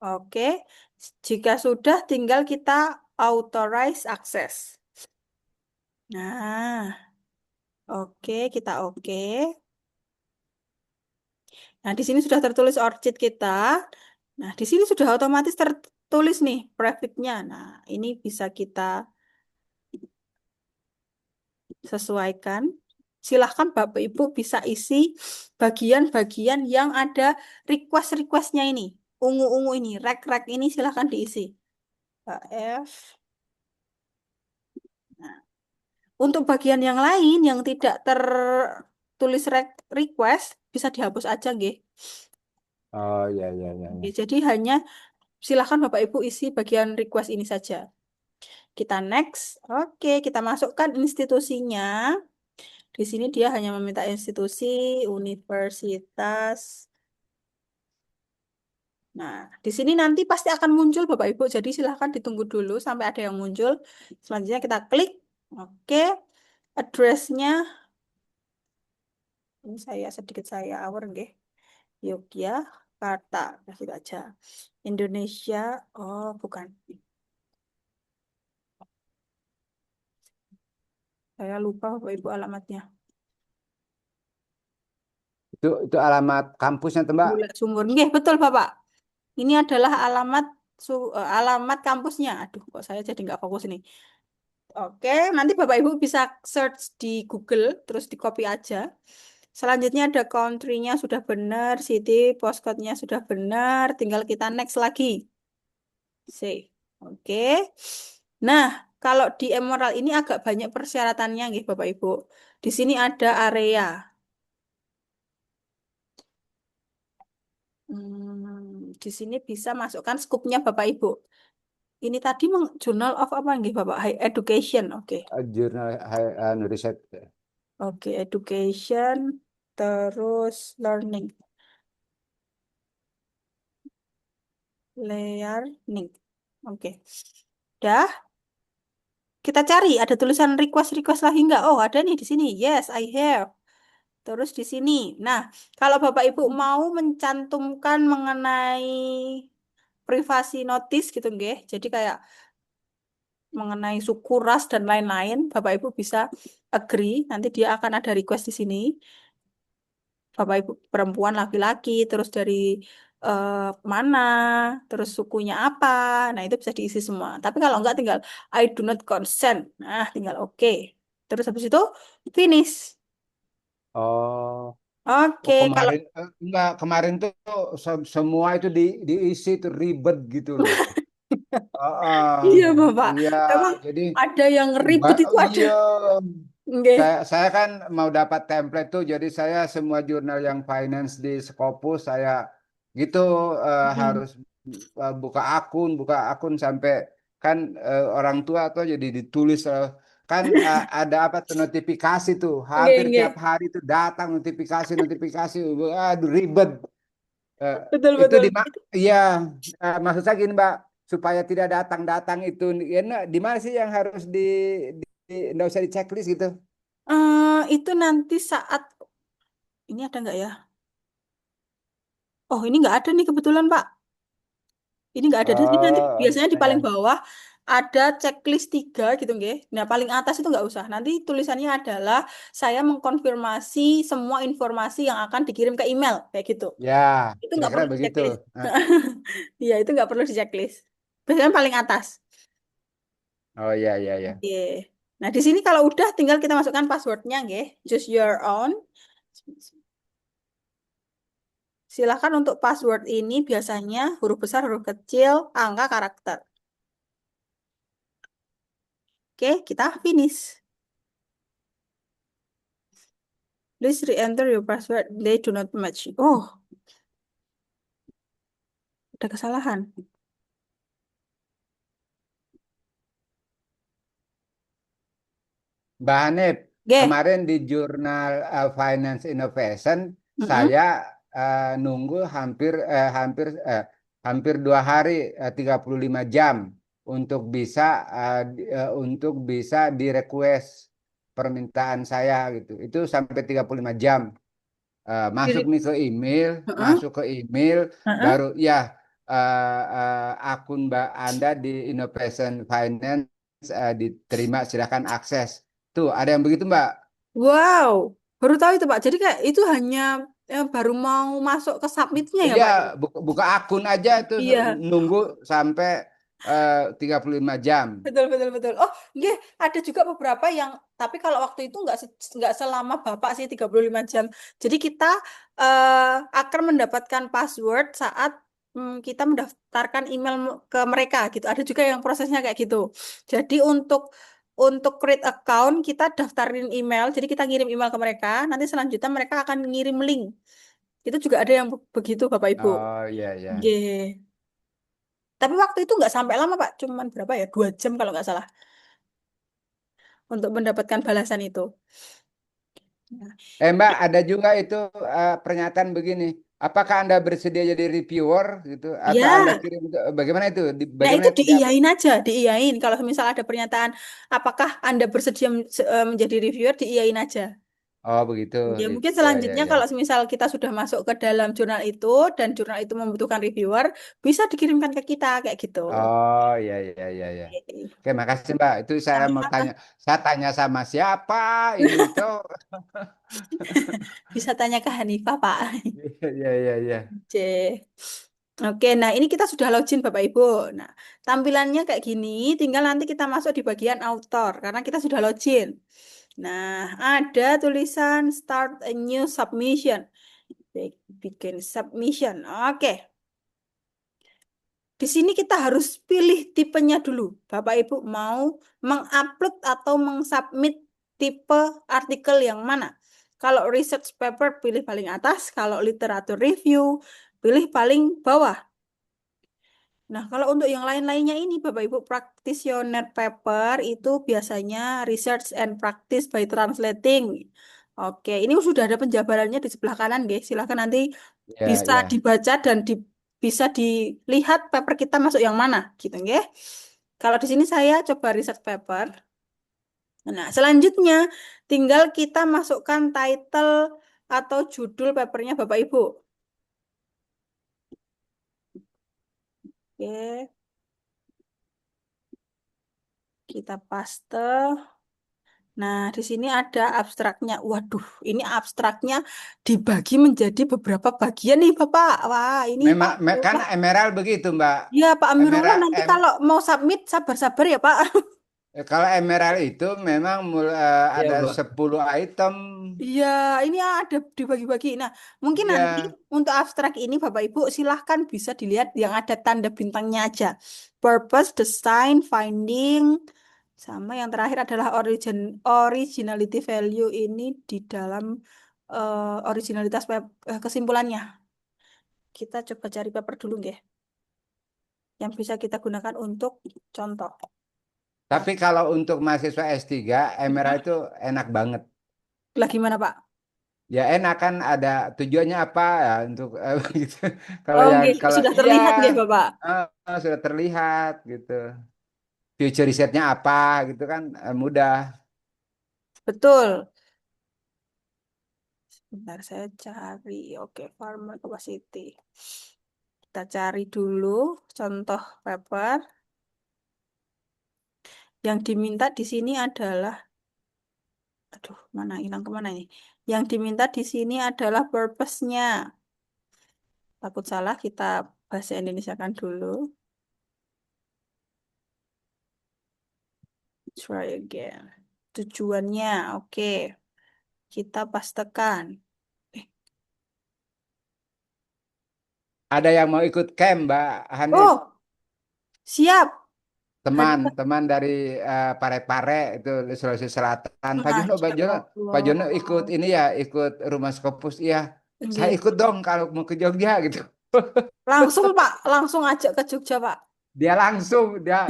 Oke. Jika sudah tinggal kita authorize access. Nah, oke, kita oke. Nah, di sini sudah tertulis orchid kita. Nah, di sini sudah otomatis tertulis nih prefix-nya. Nah, ini bisa kita sesuaikan. Silahkan Bapak Ibu bisa isi bagian-bagian yang ada request-requestnya ini. Ungu-ungu ini, rek-rek ini silahkan diisi. F. Nah, untuk bagian yang lain yang tidak tertulis request, bisa dihapus aja, nggih. Oh, ya, ya, ya, Oke, ya. jadi hanya silahkan Bapak Ibu isi bagian request ini saja. Kita next. Oke, kita masukkan institusinya. Di sini dia hanya meminta institusi, universitas. Nah, di sini nanti pasti akan muncul Bapak Ibu. Jadi silahkan ditunggu dulu sampai ada yang muncul. Selanjutnya kita klik. Oke, address-nya. Ini saya awur nggih. Yogyakarta. Kasih aja. Indonesia. Oh, bukan. Saya lupa Bapak Ibu alamatnya. Itu alamat kampusnya tuh, Mbak. Bulat Sumur. Nggih, betul Bapak. Ini adalah alamat kampusnya. Aduh, kok saya jadi nggak fokus nih. Oke, nanti Bapak Ibu bisa search di Google, terus di copy aja. Selanjutnya ada country-nya sudah benar, city, postcode-nya sudah benar, tinggal kita next lagi. Save. Oke. Nah, kalau di Emerald ini agak banyak persyaratannya, nggih Bapak Ibu. Di sini ada area. Di sini bisa masukkan skupnya Bapak Ibu. Ini tadi Journal of apa nggih Bapak? High Education. Oke. Jurnal riset. Oke, education terus learning. Learning. Oke. Dah, kita cari ada tulisan request lagi nggak? Oh, ada nih di sini. Yes, I have. Terus di sini. Nah, kalau Bapak Ibu mau mencantumkan mengenai privasi notice gitu nggih. Jadi kayak mengenai suku, ras dan lain-lain, Bapak Ibu bisa agree, nanti dia akan ada request di sini. Bapak Ibu perempuan, laki-laki, terus dari eh, mana, terus sukunya apa. Nah, itu bisa diisi semua. Tapi kalau enggak tinggal I do not consent. Nah, tinggal oke. Terus habis itu finish. Oh, Oke, kalau kemarin enggak kemarin tuh semua itu diisi tuh ribet gitu loh. iya Bapak, Iya, emang jadi ada yang ribet itu ada. iya. Oke. Saya kan mau dapat template tuh, jadi saya semua jurnal yang finance di Scopus saya gitu Hmm. harus buka akun sampai kan orang tua atau jadi ditulis kan ada apa tuh notifikasi tuh Nggih, hampir nggih. tiap hari tuh datang notifikasi notifikasi. Aduh ribet. Eh, Betul, itu betul. di iya maksud saya gini Mbak supaya tidak datang-datang itu ya, di mana sih yang harus nggak usah di checklist gitu. Itu nanti saat ini ada nggak ya? Oh, ini nggak ada nih kebetulan, Pak. Ini nggak ada. Jadi nanti Oh, biasanya di paling ya. bawah ada checklist 3 gitu, nggih. Nah, paling atas itu nggak usah. Nanti tulisannya adalah saya mengkonfirmasi semua informasi yang akan dikirim ke email, kayak gitu. Ya, Itu nggak kira-kira perlu di begitu. checklist. Nah, Iya, itu nggak perlu di checklist. Biasanya paling atas. oh iya iya iya. Oke. Nah, di sini kalau udah tinggal kita masukkan passwordnya, nggih. Choose your own. Silakan untuk password ini biasanya huruf besar, huruf kecil, angka, karakter. Oke, kita finish. Please re-enter your password. They do not match. Oh, ada kesalahan. Mbak Hanif, Oke. kemarin di jurnal Finance Innovation Mm-mm. saya nunggu hampir 2 hari 35 jam untuk bisa di request permintaan saya gitu. Itu sampai 35 jam. Masuk Kirim. nih ke email, Mm-mm. masuk ke email, Mm-mm. baru ya akun Mbak Anda di Innovation Finance diterima, silakan akses. Tuh, ada yang begitu Mbak? Wow, baru tahu itu Pak. Jadi kayak itu hanya baru mau masuk ke submitnya ya Iya, Pak? buka akun aja itu Iya, nunggu sampai 35 jam. betul, betul, betul. Oh, nggih, ada juga beberapa yang, tapi kalau waktu itu nggak selama Bapak sih 35 jam. Jadi kita akan mendapatkan password saat kita mendaftarkan email ke mereka gitu. Ada juga yang prosesnya kayak gitu. Jadi untuk create account kita daftarin email, jadi kita ngirim email ke mereka, nanti selanjutnya mereka akan ngirim link. Itu juga ada yang begitu Bapak Ibu. Oh iya iya. Nggih. Tapi waktu itu nggak sampai lama Pak, cuman berapa ya? 2 jam kalau nggak salah untuk mendapatkan balasan itu. Nah, Mbak, ada juga itu pernyataan begini. Apakah Anda bersedia jadi reviewer gitu? Atau Anda ya, kirim bagaimana itu? nah itu Bagaimana dijawab? diiyain aja, diiyain. Kalau misal ada pernyataan, apakah Anda bersedia menjadi reviewer, diiyain aja. Oh begitu. Ya mungkin Ya ya selanjutnya ya. kalau misal kita sudah masuk ke dalam jurnal itu dan jurnal itu membutuhkan reviewer, bisa dikirimkan ke kita kayak gitu. Oh iya iya iya ya. Oke. Oke, makasih Mbak. Itu saya mau Sama-sama. tanya. Saya tanya sama siapa ini tuh? Bisa tanya ke Hanifah, Pak. Iya iya iya iya. C. Oke, nah ini kita sudah login Bapak Ibu. Nah, tampilannya kayak gini, tinggal nanti kita masuk di bagian author karena kita sudah login. Nah, ada tulisan start a new submission. Bikin submission. Oke. Di sini kita harus pilih tipenya dulu. Bapak Ibu mau mengupload atau mengsubmit tipe artikel yang mana? Kalau research paper pilih paling atas, kalau literatur review pilih paling bawah. Nah, kalau untuk yang lain-lainnya ini, Bapak Ibu, practitioner paper itu biasanya research and practice by translating. Oke, ini sudah ada penjabarannya di sebelah kanan, guys. Silahkan nanti Iya bisa iya. dibaca dan bisa dilihat paper kita masuk yang mana, gitu, ya. Kalau di sini saya coba research paper. Nah, selanjutnya tinggal kita masukkan title atau judul papernya Bapak Ibu. Oke, kita paste. Nah, di sini ada abstraknya. Waduh, ini abstraknya dibagi menjadi beberapa bagian nih, Bapak. Wah, ini Pak Memang kan Amirullah. Emerald begitu Mbak. Ya, Pak Amirullah Emerald nanti kalau mau submit sabar-sabar ya, Pak. kalau Emerald itu memang Iya, ada Pak. 10 item. Iya, ini ada dibagi-bagi. Nah, mungkin nanti Iya. untuk abstrak ini Bapak Ibu silahkan bisa dilihat yang ada tanda bintangnya aja. Purpose, design, finding, sama yang terakhir adalah originality value ini di dalam originalitas kesimpulannya. Kita coba cari paper dulu, nggih, yang bisa kita gunakan untuk contoh. Tapi kalau untuk mahasiswa S3, Emerald Mhm. itu enak banget. Lah gimana, Pak? Ya enak kan ada tujuannya apa ya untuk gitu. Kalau Oh, yang nggih, kalau sudah iya terlihat nggih, Bapak. sudah terlihat gitu. Future risetnya apa gitu kan mudah. Betul. Bentar saya cari. Oke, farmer capacity. Kita cari dulu contoh paper. Yang diminta di sini adalah, aduh, mana hilang kemana ini? Yang diminta di sini adalah purpose-nya. Takut salah, kita bahasa Indonesia kan dulu. Try again. Tujuannya, oke. Kita pastekan. Eh, Ada yang mau ikut camp, Mbak Hanif? oh, siap. Hadir. Teman-teman dari Parepare itu di Sulawesi Selatan. Masya Pak Jono ikut Allah. ini ya, ikut Rumah Skopus. Iya, saya Nggih. ikut dong kalau mau ke Jogja gitu. Langsung, Pak. Langsung ajak ke Jogja, Pak. Dia langsung dia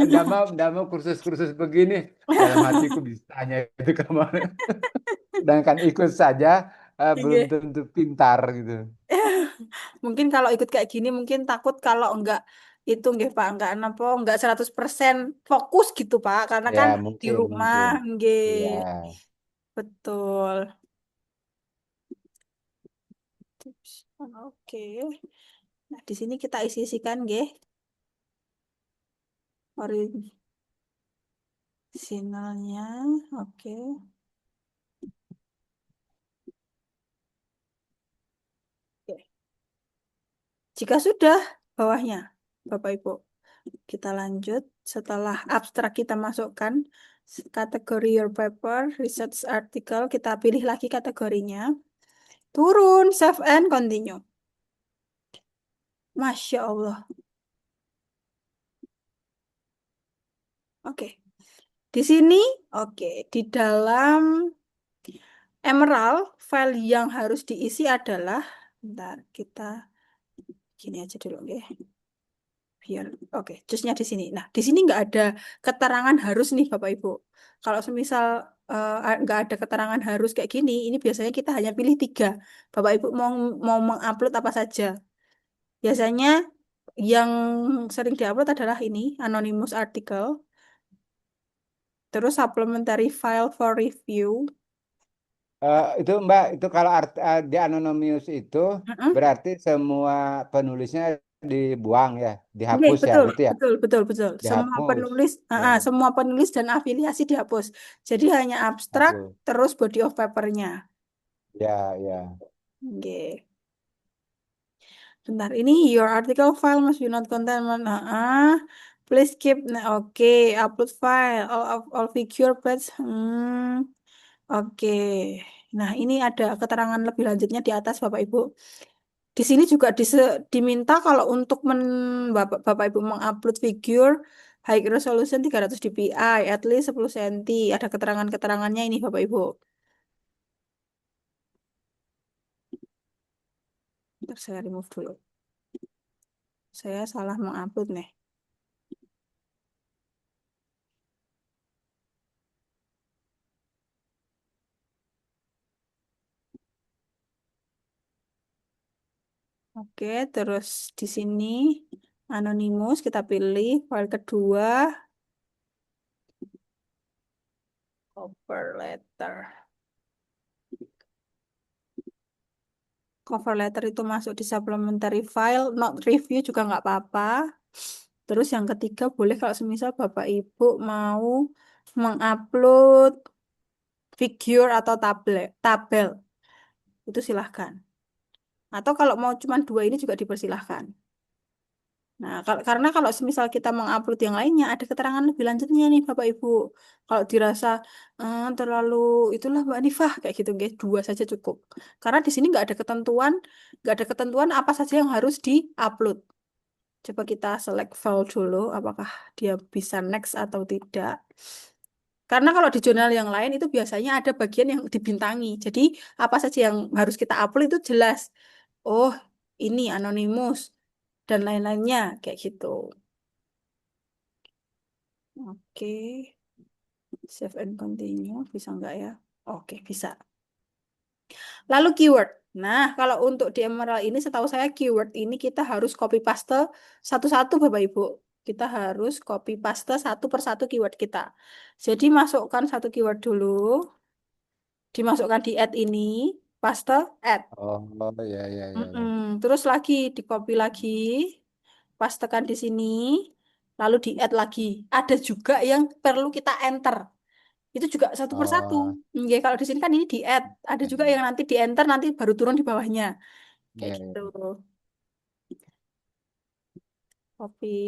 mau kursus-kursus begini. Dalam hatiku bisanya itu kemana. Sedangkan ikut saja belum Nggih. tentu pintar gitu. Mungkin kalau ikut kayak gini mungkin takut kalau enggak itu nggih Pak, enggak 100% fokus gitu Pak, karena Ya kan di mungkin rumah mungkin. nggih. Iya. Betul. Tips. Oke. Nah, di sini kita isi-isikan nggih originalnya. Oke. Oke. Jika sudah bawahnya Bapak Ibu, kita lanjut setelah abstrak kita masukkan kategori your paper, research article, kita pilih lagi kategorinya. Turun, save and continue. Masya Allah. Oke. Di sini, oke. Di dalam Emerald, file yang harus diisi adalah, bentar, kita gini aja dulu, oke. Biar, oke, jusnya di sini. Nah, di sini nggak ada keterangan harus nih, Bapak Ibu. Kalau semisal nggak ada keterangan harus kayak gini, ini biasanya kita hanya pilih 3. Bapak Ibu mau mengupload apa saja. Biasanya yang sering diupload adalah ini, anonymous article, terus supplementary file for review. Itu Mbak, itu kalau di Anonymous itu Heeh. berarti semua penulisnya dibuang ya, Oke, dihapus ya betul, gitu ya, betul, betul, betul. dihapus. Ya, Semua penulis dan afiliasi dihapus. Jadi hanya abstrak, hapus. terus body of papernya. Ya, ya. Oke. Bentar, ini your article file must be not contain. Please keep. Nah, oke, upload file. All figure page. Oke. Nah, ini ada keterangan lebih lanjutnya di atas, Bapak Ibu. Di sini juga diminta kalau untuk Bapak Ibu mengupload figure high resolution 300 dpi, at least 10 cm. Ada keterangan-keterangannya ini Bapak Ibu. Bentar, saya remove dulu. Saya salah mengupload nih. Oke, terus di sini anonymous kita pilih file kedua, cover letter. Cover letter itu masuk di supplementary file, not review juga nggak apa-apa. Terus yang ketiga boleh kalau semisal Bapak Ibu mau mengupload figure atau tabel, itu silahkan. Atau kalau mau cuma 2 ini juga dipersilahkan. Nah, karena kalau semisal kita mengupload yang lainnya, ada keterangan lebih lanjutnya nih Bapak Ibu. Kalau dirasa terlalu itulah Mbak Nifah kayak gitu, guys, 2 saja cukup. Karena di sini nggak ada ketentuan apa saja yang harus diupload. Coba kita select file dulu, apakah dia bisa next atau tidak. Karena kalau di jurnal yang lain itu biasanya ada bagian yang dibintangi. Jadi apa saja yang harus kita upload itu jelas. Oh, ini anonimus dan lain-lainnya kayak gitu. Oke. Save and continue, bisa nggak ya? Oke, bisa. Lalu keyword. Nah, kalau untuk di Emerald ini setahu saya keyword ini kita harus copy paste satu-satu Bapak Ibu. Kita harus copy paste satu persatu keyword kita. Jadi masukkan satu keyword dulu, dimasukkan di add ini, paste, add. Oh, ya, ya, ya, ya. Terus lagi di copy lagi, pastekan di sini, lalu di add lagi. Ada juga yang perlu kita enter. Itu juga satu persatu. Oh, Oke, kalau di sini kan ini di add. Ada ya, juga yang nanti di enter, nanti baru turun di bawahnya. Kayak ya, gitu. ya. Copy,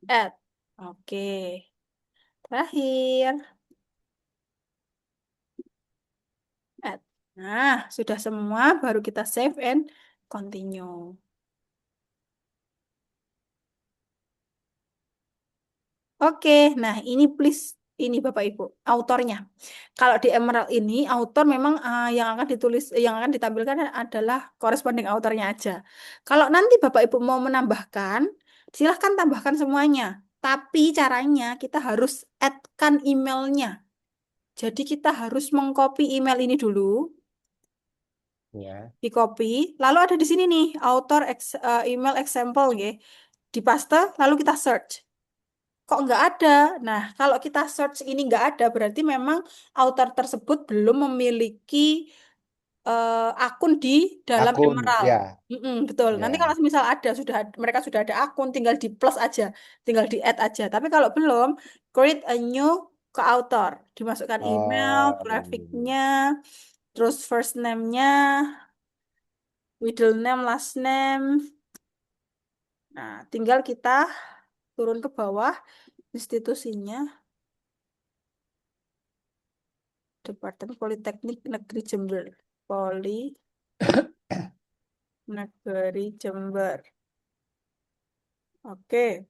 add. Oke. Terakhir, add. Nah, sudah semua, baru kita save and continue. Oke, nah ini please, ini Bapak Ibu, autornya. Kalau di Emerald ini, autor memang yang akan ditulis, yang akan ditampilkan adalah corresponding autornya aja. Kalau nanti Bapak Ibu mau menambahkan, silahkan tambahkan semuanya. Tapi caranya kita harus add-kan emailnya. Jadi kita harus mengcopy email ini dulu, Ya. di copy, lalu ada di sini nih, email example, ya. Dipaste, lalu kita search. Kok nggak ada? Nah, kalau kita search ini nggak ada, berarti memang author tersebut belum memiliki akun di dalam Akun, Emerald. ya, Betul. Nanti ya. kalau misal ada, mereka sudah ada akun, tinggal di plus aja, tinggal di add aja. Tapi kalau belum, create a new ke author, dimasukkan email, Oh, iya, iya, iya. trafficnya, terus first name-nya, middle name, last name. Nah, tinggal kita turun ke bawah institusinya. Departemen Politeknik Negeri Jember. Poli Negeri Jember. Oke.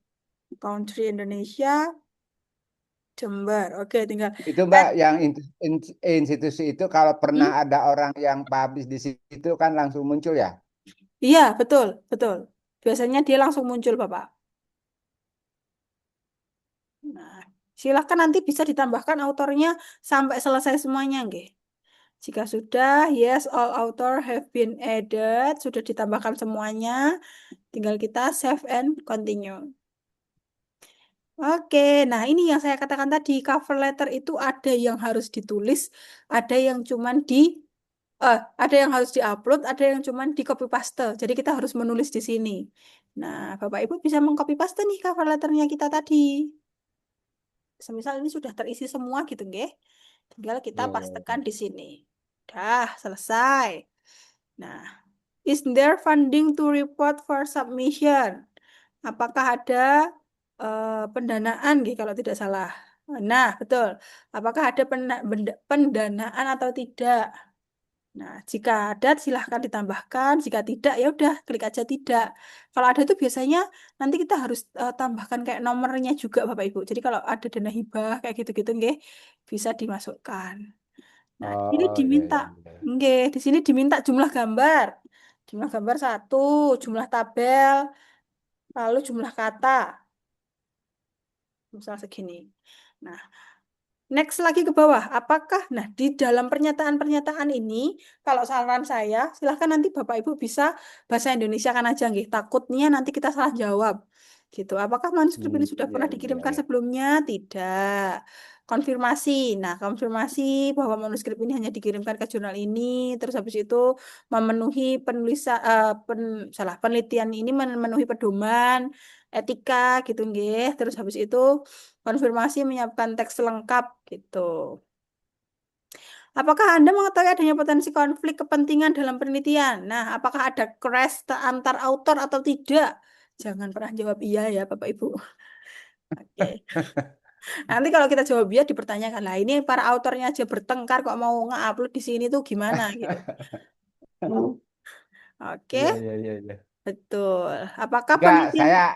Country Indonesia, Jember. Oke, tinggal Itu Mbak, add. yang institusi itu kalau pernah Hmm? ada orang yang publish di situ kan langsung muncul ya? Iya, betul, betul. Biasanya dia langsung muncul, Bapak. Nah, silakan nanti bisa ditambahkan autornya sampai selesai semuanya, nggih. Jika sudah, yes, all author have been added, sudah ditambahkan semuanya, tinggal kita save and continue. Oke, nah ini yang saya katakan tadi, cover letter itu ada yang harus ditulis, ada yang cuman ada yang harus diupload, ada yang cuman di copy paste. Jadi kita harus menulis di sini. Nah, Bapak Ibu bisa mengcopy paste nih cover letternya kita tadi. Semisal ini sudah terisi semua gitu, nggih. Tinggal kita Iya, iya, pastekan iya. di sini. Dah, selesai. Nah, is there funding to report for submission? Apakah ada pendanaan gitu kalau tidak salah? Nah, betul. Apakah ada pendanaan atau tidak? Nah, jika ada silahkan ditambahkan, jika tidak ya udah klik aja tidak. Kalau ada itu biasanya nanti kita harus tambahkan kayak nomornya juga Bapak Ibu. Jadi kalau ada dana hibah kayak gitu-gitu nggih bisa dimasukkan. Nah, ini Oh, iya, diminta iya, iya. nggih, di sini diminta jumlah gambar. Jumlah gambar satu, jumlah tabel, lalu jumlah kata. Misal segini. Nah, next lagi ke bawah. Apakah, nah di dalam pernyataan-pernyataan ini, kalau saran saya, silahkan nanti Bapak Ibu bisa bahasa Indonesia kan aja, nggih. Takutnya nanti kita salah jawab. Gitu. Apakah manuskrip ini sudah Iya, pernah iya, dikirimkan iya. sebelumnya? Tidak. Konfirmasi. Nah, konfirmasi bahwa manuskrip ini hanya dikirimkan ke jurnal ini, terus habis itu memenuhi penelitian ini memenuhi pedoman etika gitu nggih. Terus habis itu konfirmasi menyiapkan teks lengkap gitu. Apakah Anda mengetahui adanya potensi konflik kepentingan dalam penelitian? Nah, apakah ada crash antar autor atau tidak? Jangan pernah jawab iya ya, Bapak Ibu. Oke. Nanti kalau kita jawab iya dipertanyakan, lah ini para autornya aja bertengkar kok mau nge-upload di sini tuh gimana gitu. Oke, Iya, iya, iya, iya. betul. Apakah Enggak, penelitian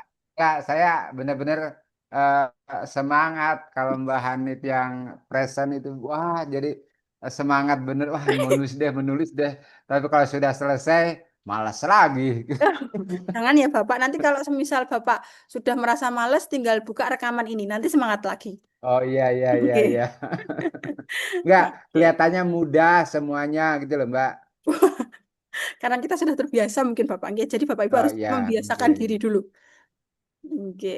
saya benar-benar semangat kalau Mbak Hanif yang present itu, wah jadi semangat bener, wah menulis deh, menulis deh. Tapi kalau sudah selesai, malas lagi. Jangan ya Bapak, nanti kalau semisal Bapak sudah merasa males, tinggal buka rekaman ini, nanti semangat lagi. Oh iya iya iya iya. Oke. Nggak, Oke. kelihatannya mudah semuanya gitu loh Mbak. Karena kita sudah terbiasa mungkin Bapak. Oke, jadi Bapak Ibu Oh harus iya, membiasakan mungkin. diri dulu. Oke.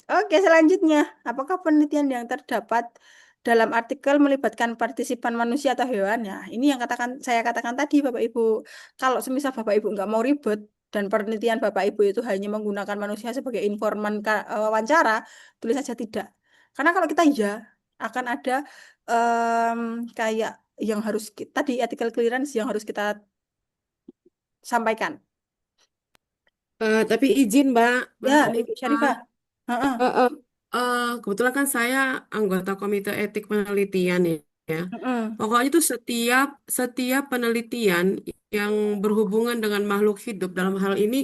Oke, selanjutnya, apakah penelitian yang terdapat dalam artikel melibatkan partisipan manusia atau hewan? Ya, ini yang saya katakan tadi, Bapak Ibu. Kalau semisal Bapak Ibu nggak mau ribet dan penelitian Bapak Ibu itu hanya menggunakan manusia sebagai informan wawancara, tulis saja tidak. Karena kalau kita ya akan ada em, kayak yang harus tadi ethical clearance yang harus kita sampaikan. Tapi izin Mbak, Ya, Mbak Ibu Anita. Syarifah. Heeh, Eh, eh, Kebetulan kan saya anggota Komite Etik Penelitian ya. heeh. Pokoknya itu setiap setiap penelitian yang berhubungan dengan makhluk hidup, dalam hal ini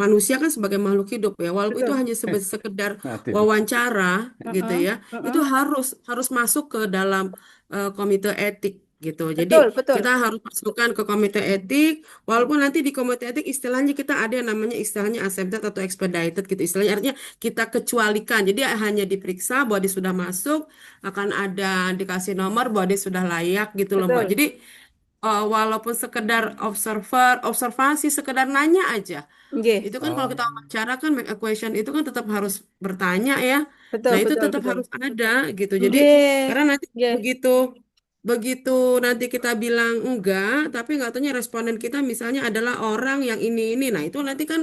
manusia kan sebagai makhluk hidup ya, walaupun itu Betul. hanya sekedar Mati nih. wawancara gitu Heeh, ya, itu heeh. harus harus masuk ke dalam komite etik gitu. Jadi Betul, betul. kita harus masukkan ke komite etik, walaupun nanti di komite etik istilahnya kita ada yang namanya istilahnya accepted atau expedited gitu, istilahnya artinya kita kecualikan. Jadi hanya diperiksa bahwa dia sudah masuk, akan ada dikasih nomor bahwa dia sudah layak gitu loh Mbak. Betul. Jadi walaupun sekedar observasi, sekedar nanya aja. Nggih. Itu kan kalau Oh, kita wawancara kan make a question itu kan tetap harus bertanya ya. Betul, Nah, itu betul, tetap betul. harus ada gitu. Jadi Nggih. karena nanti Nggih. begitu begitu nanti kita bilang enggak, tapi nggak taunya responden kita misalnya adalah orang yang ini. Nah, itu nanti kan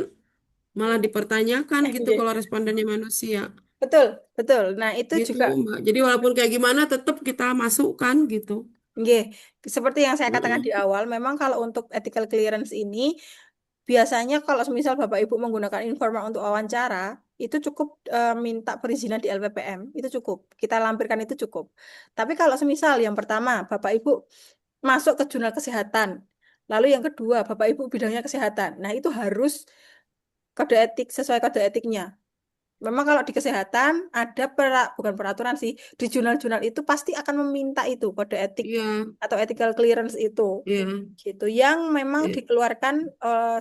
malah dipertanyakan gitu Nggih. kalau respondennya manusia. Betul, betul. Nah, itu Gitu, juga Mbak. Jadi walaupun kayak gimana tetap kita masukkan gitu. nggih. Seperti yang saya katakan di Mm-mm. awal, memang kalau untuk ethical clearance ini biasanya kalau misal Bapak Ibu menggunakan informan untuk wawancara, itu cukup minta perizinan di LPPM, itu cukup. Kita lampirkan itu cukup. Tapi kalau semisal yang pertama, Bapak Ibu masuk ke jurnal kesehatan, lalu yang kedua, Bapak Ibu bidangnya kesehatan. Nah, itu harus kode etik sesuai kode etiknya. Memang kalau di kesehatan ada bukan peraturan sih, di jurnal-jurnal itu pasti akan meminta itu kode etik Iya, atau ethical clearance itu iya. gitu yang memang Iya, dikeluarkan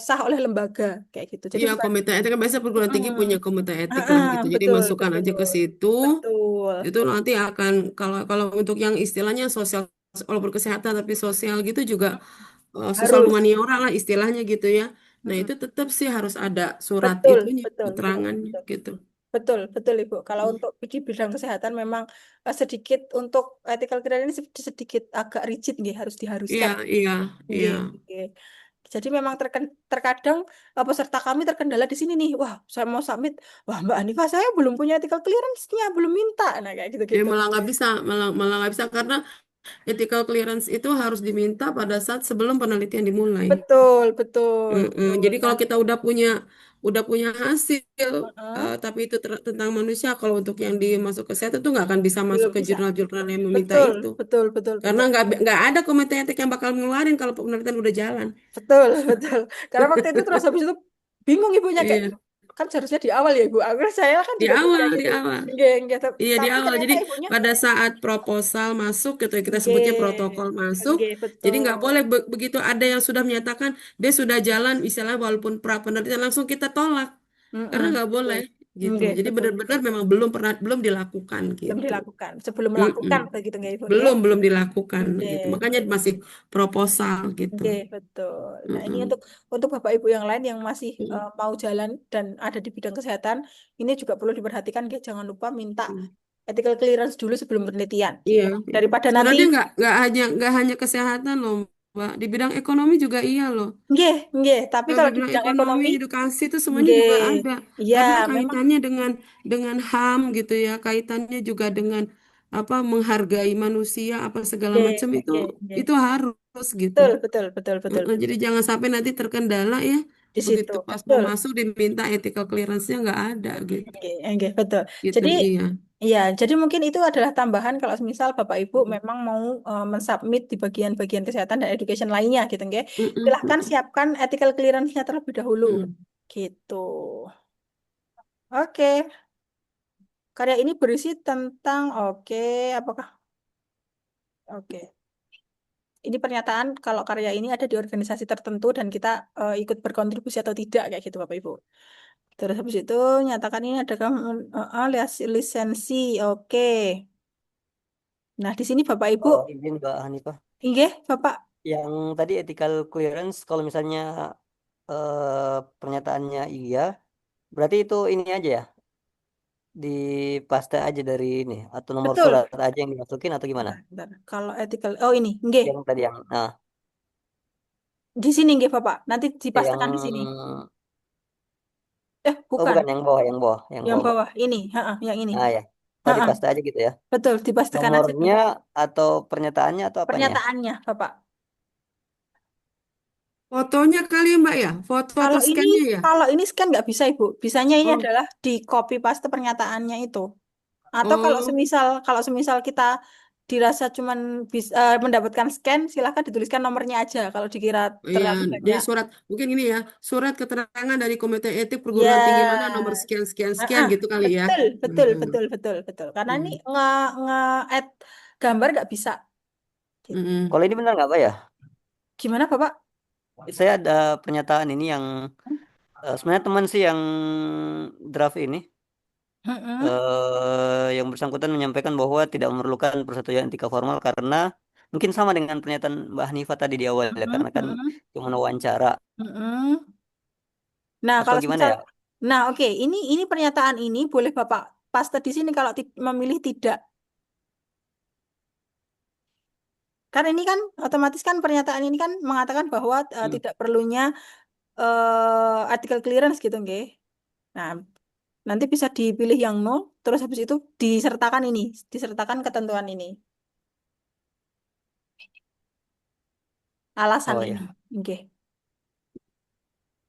sah oleh lembaga kayak gitu. Jadi iya, bukan. komite etik kan biasa perguruan tinggi punya Mm, komite etik lah gitu. Jadi betul, masukkan aja ke betul. situ. Betul. Itu nanti akan kalau kalau untuk yang istilahnya sosial walaupun kesehatan tapi sosial gitu juga sosial Harus. humaniora lah istilahnya gitu ya. Nah, itu tetap sih harus ada surat Betul, itunya, betul, betul, keterangannya betul. gitu. Betul, betul Ibu. Kalau untuk di bidang kesehatan memang sedikit untuk ethical clearance ini sedikit agak rigid nih, harus Iya, diharuskan. iya, iya. Nggih, nggih. Jadi memang terkadang peserta kami terkendala di sini nih. Wah, saya mau submit. Wah, Mbak Hanifah, saya belum punya ethical clearance-nya, belum minta. Nah, kayak Ya gitu-gitu. malah nggak bisa, malah nggak bisa karena ethical clearance itu harus diminta pada saat sebelum penelitian dimulai. Betul, betul, Mm-mm. betul. Jadi Nah, kalau kita udah punya hasil, heeh, tapi itu tentang manusia, kalau untuk yang dimasuk ke kesehatan itu nggak akan bisa masuk belum ke bisa. jurnal-jurnal yang meminta Betul, itu, betul, betul, karena betul. nggak ada komite etik yang bakal ngeluarin kalau penelitian udah jalan. Betul, betul. Karena waktu itu terus habis itu bingung ibunya kayak Iya, kan seharusnya di awal ya ibu. Akhirnya saya kan di juga jadi awal, kayak di gitu. awal. Nggih, nggih. Iya di Tapi awal. ternyata Jadi ibunya pada saat proposal masuk gitu ya, kita sebutnya protokol nggih, masuk. nggih Jadi nggak betul. boleh begitu ada yang sudah menyatakan dia sudah jalan, misalnya walaupun pra penelitian langsung kita tolak karena Mm-mm, nggak boleh betul. gitu. Nggih, Jadi betul, benar-benar betul. memang belum dilakukan Belum gitu. dilakukan. Sebelum Mm-mm. melakukan begitu nggak ibu nggih? Belum dilakukan gitu. Nggih, Makanya masih proposal gitu. nggih, betul. Nah, ini Mm-mm. untuk Bapak Ibu yang lain yang masih Mm-mm. mau jalan dan ada di bidang kesehatan, ini juga perlu diperhatikan nggih. Jangan lupa minta ethical clearance dulu sebelum penelitian. Iya, iya. Daripada nanti Sebenarnya nggak hanya kesehatan loh, Mbak. Di bidang ekonomi juga iya loh. nggih, nggih, tapi Kalau kalau di di bidang bidang ekonomi, ekonomi edukasi itu semuanya nggih. juga ada Iya, karena memang kaitannya dengan HAM gitu ya, kaitannya juga dengan apa menghargai manusia apa segala nggih, macam itu nggih, nggih. itu harus gitu. Betul, betul, betul, betul, Jadi betul. jangan sampai nanti terkendala ya, Di situ. begitu pas mau Betul. masuk diminta ethical clearance-nya nggak ada gitu. Nggih, nggih, betul. Gitu Jadi iya. iya, jadi mungkin itu adalah tambahan kalau misal Bapak Ibu memang mau mensubmit di bagian-bagian kesehatan dan education lainnya gitu nggih. Mm-mm, Silahkan mm-mm, siapkan ethical clearance-nya terlebih dahulu. mm-mm. Gitu. Oke, karya ini berisi tentang apakah oke. ini pernyataan kalau karya ini ada di organisasi tertentu dan kita ikut berkontribusi atau tidak kayak gitu Bapak Ibu. Terus habis itu nyatakan ini ada lisensi. Oke. Nah, di sini Bapak Ibu, Izin Mbak Hanifah. inggih Bapak. Yang tadi ethical clearance, kalau misalnya pernyataannya iya, berarti itu ini aja ya, di paste aja dari ini, atau nomor Betul. surat aja yang dimasukin atau gimana? Bentar. Kalau ethical, oh ini, nggih. Yang tadi yang, nah, Di sini nggih Bapak. Nanti dipastikan di sini. yang, oh Bukan. bukan yang bawah, yang bawah, yang Yang bawah. bawah ini, yang ini. Ah ya, oh Ha-ha. dipaste aja gitu ya. Betul, dipastikan aja Nomornya Bapak. atau pernyataannya atau apanya? Pernyataannya Bapak. Fotonya kali Mbak ya, foto atau Kalau ini, scan-nya ya. kalau ini scan nggak bisa Ibu. Bisanya ini Oh, adalah di copy paste pernyataannya itu. Atau oh, kalau semisal kita dirasa cuman bisa mendapatkan scan, silahkan dituliskan nomornya aja kalau dikira iya. terlalu Jadi banyak. surat mungkin ini ya, surat keterangan dari Komite Etik Perguruan Tinggi mana Ya, nomor sekian sekian sekian gitu kali ya. betul, betul, Mhm, betul, betul, betul. Karena ini mhm, nge-add gambar nggak bisa. Gitu. mhm. Kalau ini benar nggak Pak ya? Gimana Bapak? Saya ada pernyataan ini yang sebenarnya teman sih yang draft ini. Mm-mm, Yang bersangkutan menyampaikan bahwa tidak memerlukan persetujuan etika formal karena mungkin sama dengan pernyataan Mbak Hanifah tadi di awal ya, mm-mm, karena kan mm-mm, cuma wawancara mm-mm. Nah, atau kalau gimana misal, ya? nah oke, ini pernyataan ini boleh Bapak paste di sini kalau memilih tidak. Karena ini kan otomatis kan pernyataan ini kan mengatakan bahwa Hmm. tidak perlunya artikel clearance gitu, nggih. Nah, nanti bisa dipilih yang no, terus habis itu disertakan ini, disertakan ketentuan ini, alasan Oh ini, ya, nggih.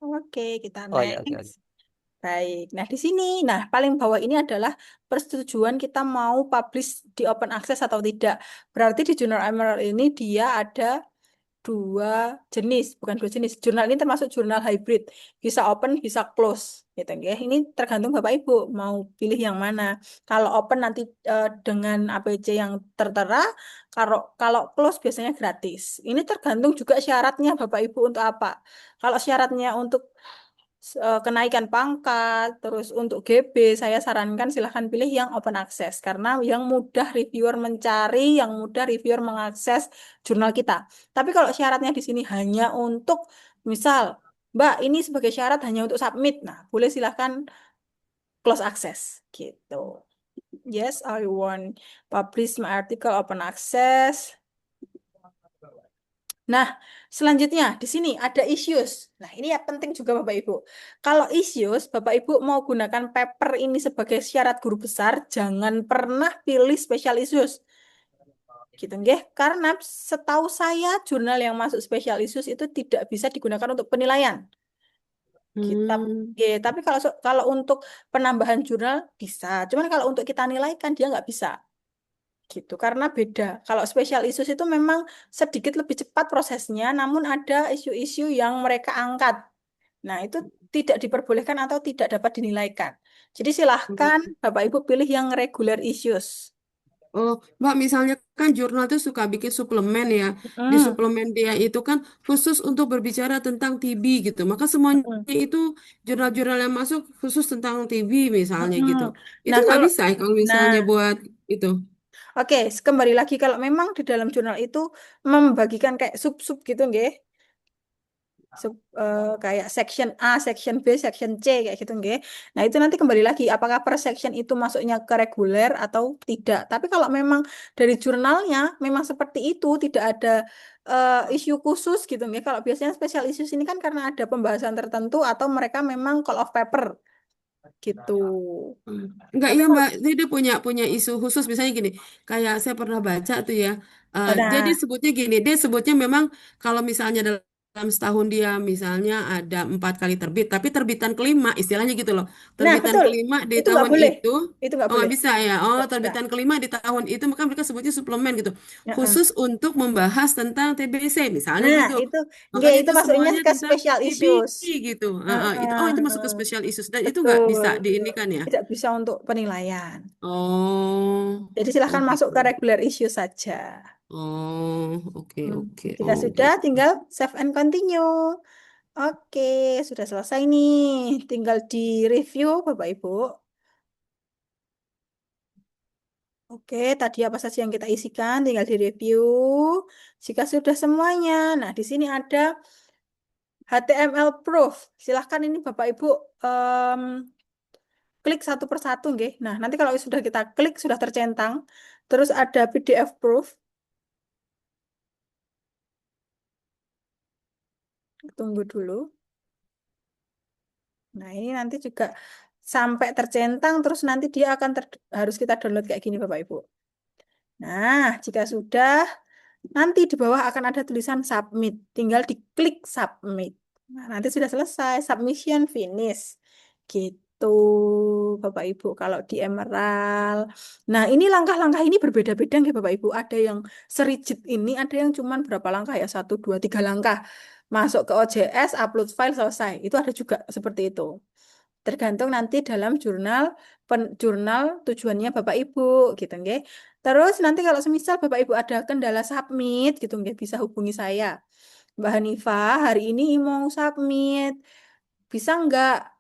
Oke, kita oh ya, oke next. oke. Baik. Nah, di sini, nah paling bawah ini adalah persetujuan kita mau publish di open access atau tidak. Berarti di Jurnal Emerald ini dia ada dua jenis, bukan dua jenis. Jurnal ini termasuk jurnal hybrid, bisa open, bisa close, gitu ya. Ini tergantung Bapak Ibu mau pilih yang mana. Kalau open nanti dengan APC yang tertera, kalau kalau close biasanya gratis. Ini tergantung juga syaratnya Bapak Ibu untuk apa. Kalau syaratnya untuk kenaikan pangkat, terus untuk GB, saya sarankan silahkan pilih yang open access karena yang mudah reviewer mencari, yang mudah reviewer mengakses jurnal kita. Tapi kalau syaratnya di sini hanya untuk, misal, Mbak, ini sebagai syarat hanya untuk submit, nah boleh silahkan close access gitu. Yes, I want publish my article open access. Nah, selanjutnya di sini ada issues. Nah, ini ya penting juga Bapak Ibu. Kalau issues, Bapak Ibu mau gunakan paper ini sebagai syarat guru besar, jangan pernah pilih special issues. Gitu nggih. Karena setahu saya jurnal yang masuk special issues itu tidak bisa digunakan untuk penilaian. Kita Hmm. tapi kalau kalau untuk penambahan jurnal bisa. Cuman kalau untuk kita nilaikan dia nggak bisa gitu karena beda. Kalau special issues itu memang sedikit lebih cepat prosesnya, namun ada isu-isu yang mereka angkat. Nah, itu tidak diperbolehkan atau tidak dapat dinilaikan. Jadi silahkan Bapak Ibu pilih yang regular issues. Oh, Mbak, misalnya kan jurnal itu suka bikin suplemen ya. Di Mm, suplemen dia itu kan khusus untuk berbicara tentang TB gitu. Maka semuanya mm, itu jurnal-jurnal yang masuk khusus tentang TB misalnya mm. gitu. Itu Nah, nggak kalau bisa ya kalau nah, misalnya buat itu. oke, kembali lagi kalau memang di dalam jurnal itu membagikan kayak sub-sub gitu nggih. Kayak section A, section B, section C kayak gitu nggih. Nah, itu nanti kembali lagi apakah per section itu masuknya ke reguler atau tidak. Tapi kalau memang dari jurnalnya memang seperti itu, tidak ada isu khusus gitu nggih. Kalau biasanya special issues ini kan karena ada pembahasan tertentu atau mereka memang call of paper gitu. Hmm. Enggak, Tapi iya kalau Mbak, dia punya isu khusus misalnya gini, kayak saya pernah baca tuh ya, dia nah, sebutnya gini, dia sebutnya memang kalau misalnya dalam setahun dia misalnya ada 4 kali terbit, tapi terbitan kelima istilahnya gitu loh, nah terbitan betul. kelima di Itu nggak tahun boleh. itu, Itu nggak oh nggak boleh. bisa ya, oh Nggak bisa. terbitan kelima di tahun itu, maka mereka sebutnya suplemen gitu, Heeh. khusus untuk membahas tentang TBC misalnya Nah, gitu, itu nggak makanya itu itu masuknya semuanya ke tentang special TB issues. gitu. Oh itu masuk ke Heeh. special issues dan itu nggak Betul. bisa diinikan ya. Tidak bisa untuk penilaian. Oh, Jadi oh silahkan masuk gitu. ke regular issue saja. Oh, oke, oke. Jika Oh, sudah, gitu. tinggal save and continue. Oke, sudah selesai nih. Tinggal di review, Bapak Ibu. Oke, tadi apa saja yang kita isikan, tinggal di review. Jika sudah semuanya, nah di sini ada HTML proof. Silahkan ini Bapak Ibu em, klik satu persatu, nggih. Nah, nanti kalau sudah kita klik, sudah tercentang. Terus ada PDF proof. Tunggu dulu. Nah, ini nanti juga sampai tercentang, terus nanti dia akan harus kita download kayak gini, Bapak Ibu. Nah, jika sudah, nanti di bawah akan ada tulisan submit. Tinggal diklik submit. Nah, nanti sudah selesai. Submission finish. Gitu, Bapak Ibu, kalau di Emerald. Nah, ini langkah-langkah ini berbeda-beda nggih, Bapak Ibu. Ada yang serigit ini, ada yang cuman berapa langkah ya? Satu, dua, tiga langkah. Masuk ke OJS, upload file, selesai. Itu ada juga seperti itu. Tergantung nanti dalam jurnal tujuannya Bapak Ibu gitu nggih. Terus nanti kalau semisal Bapak Ibu ada kendala submit gitu nggih, bisa hubungi saya. Mbak Hanifah, hari ini mau submit. Bisa nggak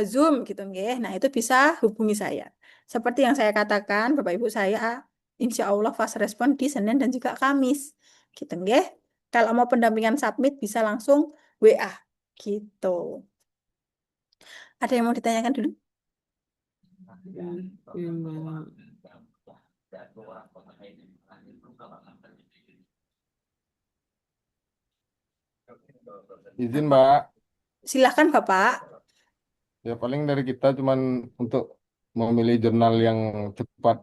Zoom gitu nggih. Nah, itu bisa hubungi saya. Seperti yang saya katakan, Bapak Ibu, saya insya Allah fast respon di Senin dan juga Kamis. Gitu nggih. Kalau mau pendampingan submit bisa langsung WA gitu. Ada yang mau ditanyakan dulu? Hmm. Izin Mbak, Silahkan Bapak. ya paling dari kita cuman untuk memilih jurnal yang cepat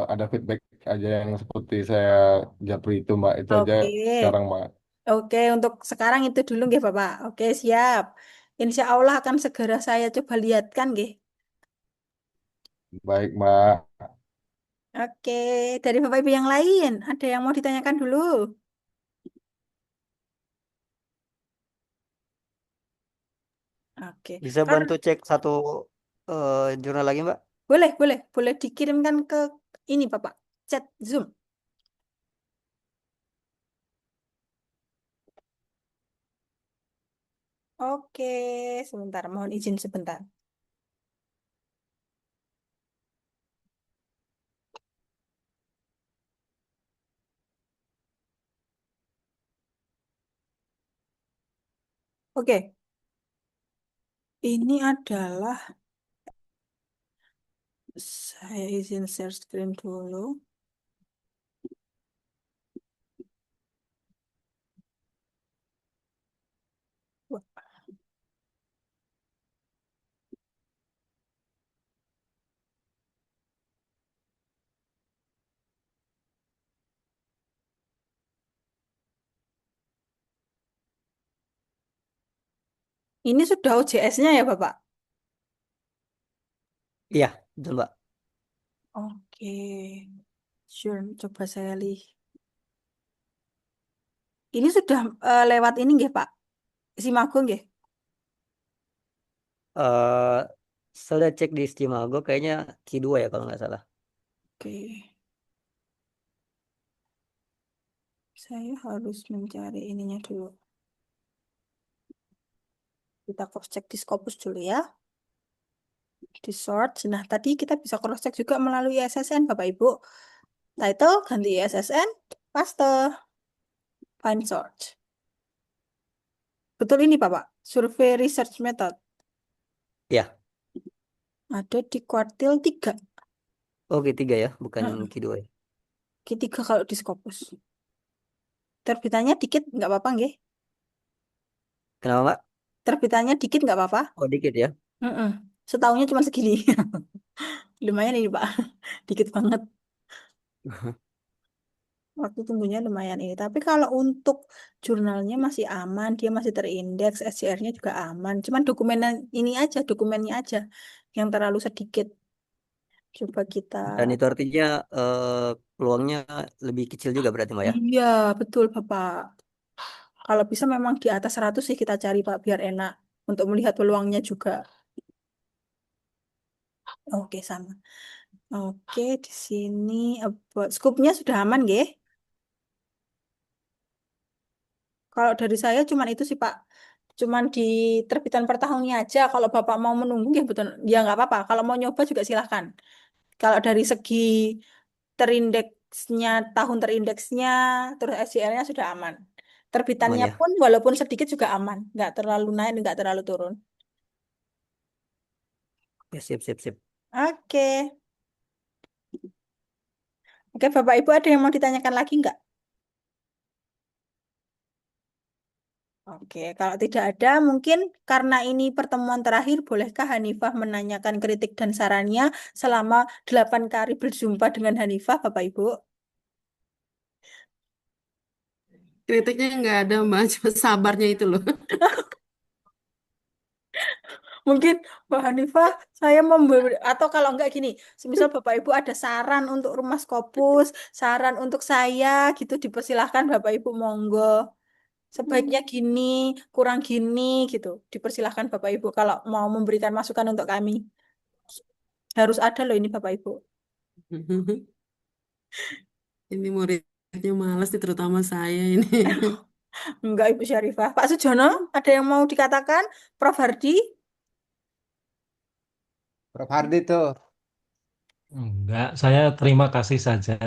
ada feedback aja yang seperti saya japri itu Mbak, itu aja Oke. sekarang Mbak. Oke, untuk sekarang itu dulu nggih Bapak. Oke, siap. Insya Allah akan segera saya coba lihatkan nggih. Baik Mbak, Oke, dari Bapak Ibu yang lain, ada yang mau ditanyakan dulu? Oke. Bisa Kalau bantu cek satu jurnal lagi, Mbak? boleh dikirimkan ke ini Bapak, chat Zoom. Oke, sebentar, mohon izin sebentar. Oke, ini adalah saya izin share screen dulu. Ini sudah OJS-nya ya Bapak? Iya, betul, Mbak. Oke, sure, coba saya lihat. Ini sudah lewat ini nggih Pak? Simago nggih? Eh saya cek di Stimago kayaknya Q2 ya kalau nggak salah. Oke, saya harus mencari ininya dulu. Kita cross check di Scopus dulu ya. Di search. Nah, tadi kita bisa cross check juga melalui SSN Bapak Ibu. Title ganti SSN, paste, find search. Betul ini Bapak, survei research method. Ya, Ada di kuartil 3. oh Q3 ya, bukan Heeh, Q2 ya. Q3 kalau di Scopus. Terbitannya dikit nggak apa-apa nggih? Kenapa, Mbak? Terbitannya dikit nggak apa-apa? Oh, dikit ya. Heeh. Setahunnya cuma segini. Lumayan ini Pak, dikit banget. Waktu tunggunya lumayan ini. Tapi kalau untuk jurnalnya masih aman, dia masih terindeks, SCR-nya juga aman. Cuman dokumennya aja yang terlalu sedikit. Coba kita. Dan itu artinya peluangnya lebih kecil juga berarti, Mbak ya. Iya, betul Bapak. Kalau bisa memang di atas 100 sih kita cari Pak, biar enak untuk melihat peluangnya juga. Oke, sama. Oke, di sini scoop-nya sudah aman, nggih? Kalau dari saya cuman itu sih Pak. Cuman di terbitan per tahunnya aja. Kalau Bapak mau menunggu ya betul, ya nggak apa-apa. Kalau mau nyoba juga silahkan. Kalau dari segi terindeksnya, tahun terindeksnya, terus SJL-nya sudah aman. Aman Terbitannya ya. pun walaupun sedikit juga aman. Nggak terlalu naik, nggak terlalu turun. Ya, siap, siap, siap. Oke. Oke, Bapak Ibu ada yang mau ditanyakan lagi nggak? Oke, kalau tidak ada, mungkin karena ini pertemuan terakhir, bolehkah Hanifah menanyakan kritik dan sarannya selama 8 kali berjumpa dengan Hanifah, Bapak Ibu? Kritiknya nggak ada Mbak, cuma sabarnya itu loh. Mungkin Mbak Hanifah, saya memberi, atau kalau enggak gini, semisal Bapak Ibu ada saran untuk Rumah Scopus, saran untuk saya, gitu, dipersilahkan Bapak Ibu, monggo. Sebaiknya gini, kurang gini, gitu. Dipersilahkan Bapak Ibu kalau mau memberikan masukan untuk kami. Harus ada loh ini Bapak Ibu. Ini muridnya malas nih, terutama saya ini. Enggak, Ibu Syarifah. Pak Sujono, ada yang mau dikatakan? Prof. Hardi? Prof Hardi tuh. Enggak, saya terima kasih saja.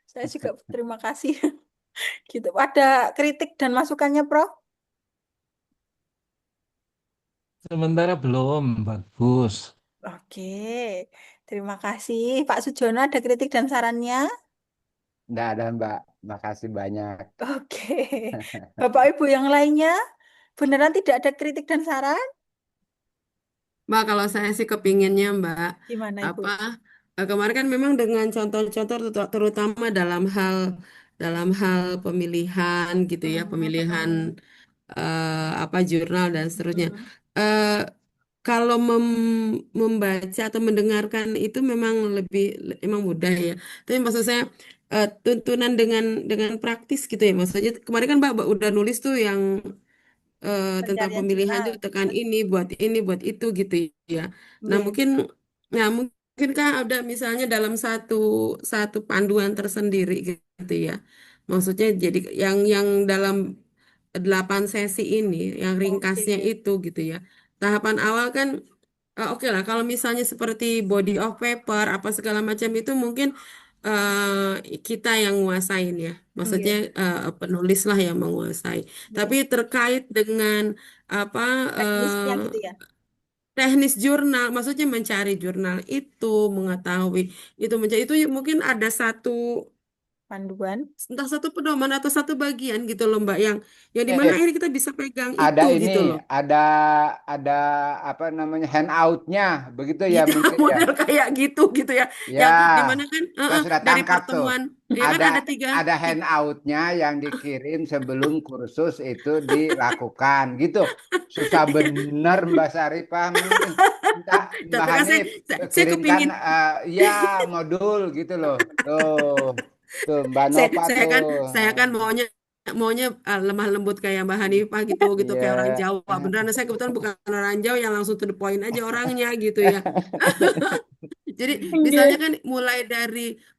Saya juga terima kasih. Gitu. Ada kritik dan masukannya, Prof? Sementara belum bagus. Oke, terima kasih. Pak Sujono, ada kritik dan sarannya? Nggak ada Mbak. Makasih banyak. Oke. Bapak Ibu yang lainnya, beneran tidak ada kritik dan saran? Mbak, kalau saya sih kepinginnya Mbak, Gimana, Ibu? apa kemarin kan memang dengan contoh-contoh terutama dalam hal pemilihan gitu ya, pemilihan apa jurnal dan seterusnya. Eh, Kalau membaca atau mendengarkan itu memang memang mudah ya. Tapi maksud saya tuntunan dengan praktis gitu ya. Maksudnya kemarin kan Mbak udah nulis tuh yang tentang Pencarian pemilihan jurnal. itu tekan ini buat itu gitu ya. Nah Nggih. mungkinkah ada misalnya dalam satu satu panduan tersendiri gitu ya. Maksudnya jadi yang dalam 8 sesi ini, yang ringkasnya Oke. itu gitu ya. Tahapan awal kan oke lah, kalau misalnya seperti body of paper apa segala macam itu mungkin kita yang nguasain ya, maksudnya Nggih. penulis lah yang menguasai. Tapi Nggih. terkait dengan apa Teknisnya gitu ya, teknis jurnal, maksudnya mencari jurnal itu, mengetahui itu mencari itu mungkin ada satu panduan. entah satu pedoman atau satu bagian gitu loh Mbak yang dimana Eh, akhirnya kita bisa pegang ada itu ini, gitu loh. ada apa namanya handoutnya, begitu ya Ya mungkin ya. model kayak gitu gitu ya yang dimana Ya, kan saya sudah dari tangkap tuh. pertemuan ya kan Ada ada tiga ada handoutnya yang dikirim sebelum kursus itu dilakukan, gitu. Susah bener Mbak Saripah, mungkin minta Mbak tapi kan Hanif saya kirimkan kepingin ya modul gitu loh. Tuh Mbak Nova tuh. saya kan maunya maunya lemah lembut kayak Mbak Hanifah gitu gitu kayak orang Iya. Jawa beneran saya kebetulan bukan orang Jawa yang langsung to the point aja orangnya gitu ya. Jadi misalnya Nggih. kan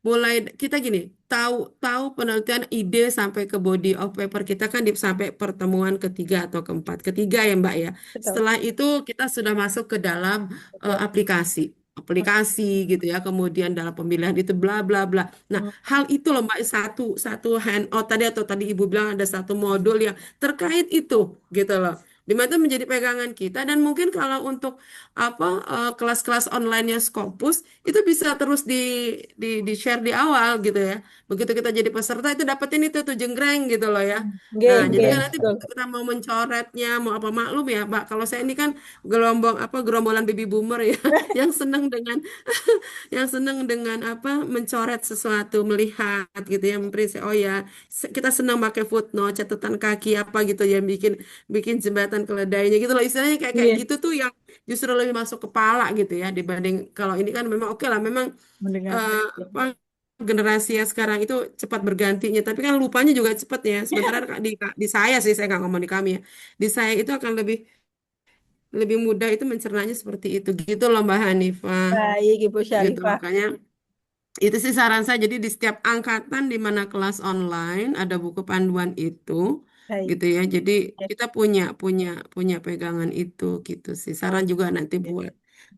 mulai kita gini, tahu tahu penelitian ide sampai ke body of paper kita kan sampai pertemuan ketiga atau keempat. Ketiga ya Mbak ya. Betul. Setelah itu kita sudah masuk ke dalam Betul. aplikasi. Aplikasi gitu ya, kemudian dalam pemilihan itu bla bla bla. Nah, Hmm. hal itu loh Mbak satu satu handout tadi atau tadi Ibu bilang ada satu modul yang terkait itu gitu loh. Di mana itu menjadi pegangan kita dan mungkin kalau untuk apa kelas-kelas online-nya Scopus itu bisa terus di share di awal gitu ya. Begitu kita jadi peserta itu dapetin itu tuh jenggreng gitu loh ya. Nggih, Nah, jadi nggih. kan nanti Betul. kita mau mencoretnya, mau apa maklum ya, Pak. Kalau saya ini kan gerombolan baby boomer ya, yang senang dengan yang senang dengan apa mencoret sesuatu, melihat gitu ya, memperisi oh ya, kita senang pakai footnote, catatan kaki apa gitu ya, bikin bikin jembatan keledainya gitu loh. Istilahnya kayak kayak Nggih. gitu tuh yang justru lebih masuk kepala gitu ya dibanding kalau ini kan memang oke lah memang Mendengarkan. apa generasi yang sekarang itu cepat bergantinya tapi kan lupanya juga cepat ya sementara di saya sih saya nggak ngomong di kami ya di saya itu akan lebih lebih mudah itu mencernanya seperti itu gitu loh Mbak Hanifah Baik, Ibu gitu Syarifah. makanya Itu sih saran saya. Jadi di setiap angkatan di mana kelas online ada buku panduan itu, Baik. gitu ya. Jadi Ya. kita punya punya punya pegangan itu, gitu sih. Saran juga nanti buat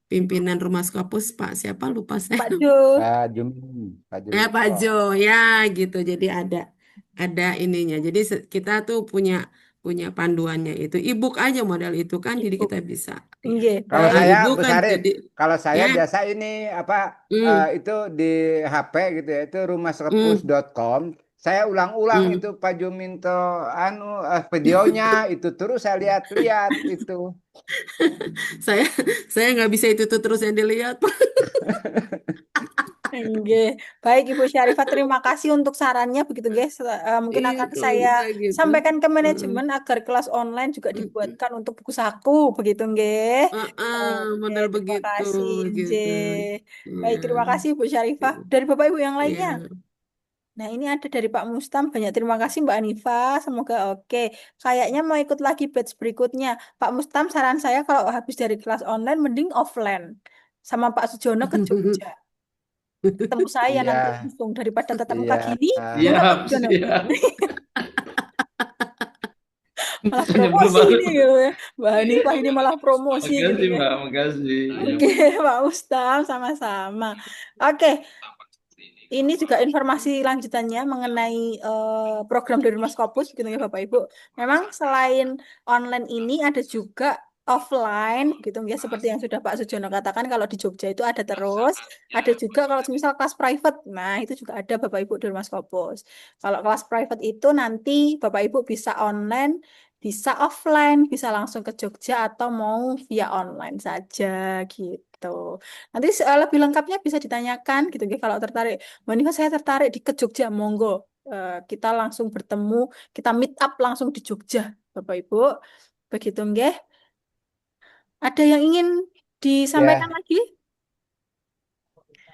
pimpinan Rumah Skopus Pak siapa lupa saya. Pak Jo. Pak Jumi, Pak Ya Pak Jumito. Jo ya gitu. Jadi ada ininya. Jadi kita tuh punya punya panduannya itu. E-book aja model itu kan. Jadi Ibu. kita bisa. Ya. Nggih, Kalau baik. saya, E-book Bu kan Sarif, jadi kalau saya ya. biasa ini apa Hmm, itu di HP gitu ya, itu hmm, rumahskepus.com. Saya ulang-ulang itu hmm. Pak Juminto videonya itu terus saya lihat-lihat itu. Saya saya nggak bisa itu tuh terus yang dilihat. Nggih. Baik Ibu Syarifah, terima kasih untuk sarannya begitu guys. Mungkin Iya akan kalau saya bisa gitu. sampaikan ke Heeh. manajemen agar kelas online juga Heeh. dibuatkan untuk buku saku begitu nggih. Oke, Model terima begitu kasih gitu. nggih. Baik, Iya. terima kasih Bu Syarifah. Dari Bapak Ibu yang lainnya. Iya. Nah, ini ada dari Pak Mustam. Banyak terima kasih Mbak Anifa. Semoga oke. Kayaknya mau ikut lagi batch berikutnya. Pak Mustam, saran saya kalau habis dari kelas online mending offline. Sama Pak Sujono ke Jogja. Ketemu saya Iya, nanti langsung daripada tatap iya. muka gini. Ya nggak Pak Siap, Sujono? siap. Malah Saya belum promosi ada. ini gitu ya. Mbak Hanifah ini malah promosi gitu Makasih, ya. Mbak. Makasih. Ya. Oke, Pak Mustam, sama-sama. Oke, ini juga informasi lanjutannya mengenai program dari Mas Kopus, gitu ya Bapak Ibu. Memang selain online ini ada juga offline, gitu ya. Seperti yang sudah Pak Sujono katakan, kalau di Jogja itu ada terus. Ada juga kalau misal kelas private, nah itu juga ada Bapak Ibu dari Mas Kopus. Kalau kelas private itu nanti Bapak Ibu bisa online, bisa offline, bisa langsung ke Jogja atau mau via online saja, gitu. Nanti lebih lengkapnya bisa ditanyakan, gitu ya kalau tertarik. Mbak Nifa, saya tertarik di ke Jogja, monggo. Kita langsung bertemu, kita meet up langsung di Jogja, Bapak Ibu. Begitu nggih. Ada yang ingin disampaikan Ya, lagi?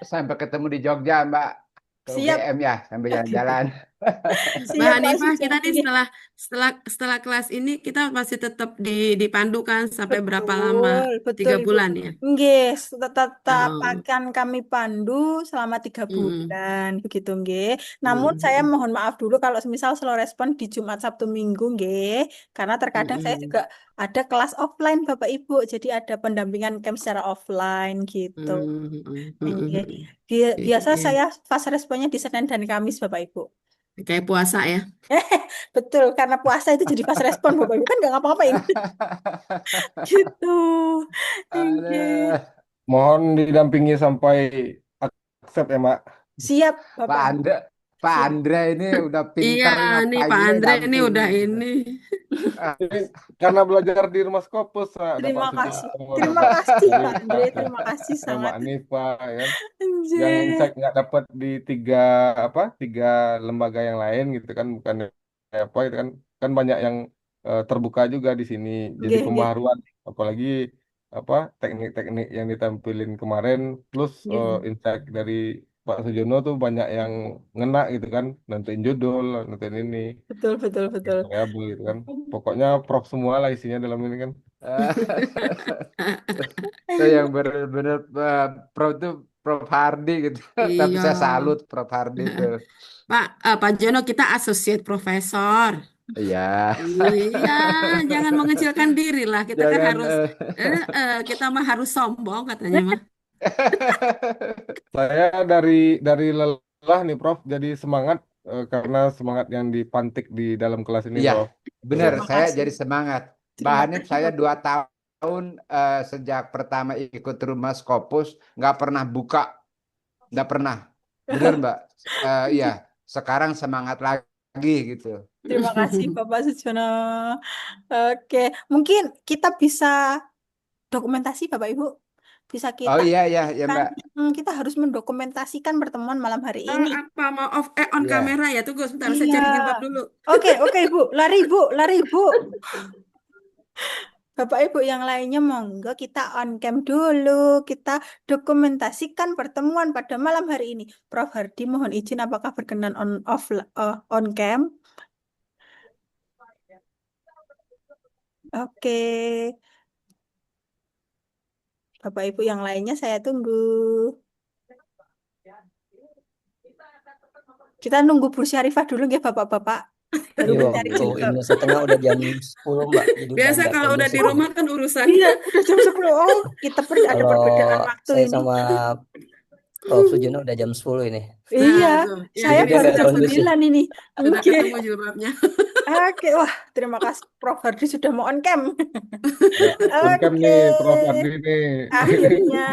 sampai ketemu di Jogja, Mbak. Ke Siap, UGM ya, sampai jalan-jalan. Mbak siap Pak Hanifah, kita Sujono. nih Nggih. setelah kelas ini kita masih tetap dipandukan sampai berapa lama? Betul, betul 3 Ibu. bulan ya? Nggih, tetap Oh. akan kami pandu selama 3 Mm-mm. bulan, begitu nggih. Namun saya Mm-mm. mohon maaf dulu kalau semisal slow respon di Jumat, Sabtu, Minggu nggih. Karena terkadang saya juga Mm-mm. ada kelas offline Bapak Ibu, jadi ada pendampingan camp secara offline gitu. Mm-mm. Nggih. Mm-mm. Biasa Iya, saya fast responnya di Senin dan Kamis Bapak Ibu. kayak puasa ya. Betul, karena puasa itu jadi fast respon Bapak Ibu kan nggak ngapa-ngapain. Gitu. Nggih. Aduh. Mohon didampingi sampai accept ya, Mbak. Siap, Pak Bapak. Andre, Pak Siap. Andre ini udah Iya, pinter nih Pak ngapainnya Andre ini udah dampingin gitu. ini. Ah, Ini karena belajar di rumah Skopus, ada Pak Terima kasih. Sujono, ada Terima Pak kasih, Pak Syarifah, Andre. Terima kasih ada Mbak sangat. Anifa, ya kan. Yang Anjir. insight nggak dapat di tiga lembaga yang lain gitu kan, bukan apa itu kan, kan banyak yang terbuka juga di sini. Jadi Nggih, nggih. pembaharuan, apalagi apa teknik-teknik yang ditampilin kemarin, plus Nggih. insight dari Pak Sujono tuh banyak yang ngena gitu kan, nentuin judul, nentuin ini, Betul, betul, betul. variabel gitu kan. Pokoknya prof semua lah isinya dalam ini kan. itu yang benar-benar Prof itu Prof Hardi gitu. Tapi Iya. saya salut Prof Hardi itu. Pak Jono kita associate profesor. Iya, Iya, jangan mengecilkan diri lah. Kita kan jangan. harus, kita mah harus sombong katanya mah. Saya dari lelah nih Prof, jadi semangat karena semangat yang dipantik di dalam kelas ini Iya, Prof. benar. Terima Saya kasih. jadi semangat. Mbak Terima Hanif, kasih, saya Bapak. 2 tahun sejak pertama ikut rumah Scopus nggak pernah buka, nggak pernah. Benar Mbak. Iya, sekarang semangat lagi gitu. Terima kasih, Bapak Sujono. Oke, mungkin kita bisa dokumentasi, Bapak Ibu. Bisa Oh kita iya iya ya kan, Mbak. kita harus mendokumentasikan pertemuan malam hari ini. Apa mau on Iya. kamera ya? Tunggu sebentar, saya Iya. cari jilbab dulu. Oke, oke, Bu. Lari, Bu. Lari, Bu. Bapak Ibu yang lainnya monggo kita on cam dulu. Kita dokumentasikan pertemuan pada malam hari ini. Prof Hardi mohon izin apakah berkenan on cam? Oke. Bapak Ibu yang lainnya saya tunggu. Kita nunggu Bu Syarifah dulu ya Bapak-bapak. Baru Iya, mencari Bu. jilbab. Ini setengah udah jam 10, Mbak. Jadi udah Biasa nggak kalau terlalu udah di seru. rumah kan urusan. Iya, udah jam 10. Oh, kita ada Kalau perbedaan waktu saya ini. sama Prof. Sujono udah jam 10 ini. Iya, Nah, tuh. Ya, saya Jadi jadi dia baru agak jam kondusif. 9 ini. sudah Oke. ketemu jilbabnya. Oke, wah, terima kasih Prof. Hardi sudah mau on cam. Udah on cam Oke, nih Prof Ardi nih. akhirnya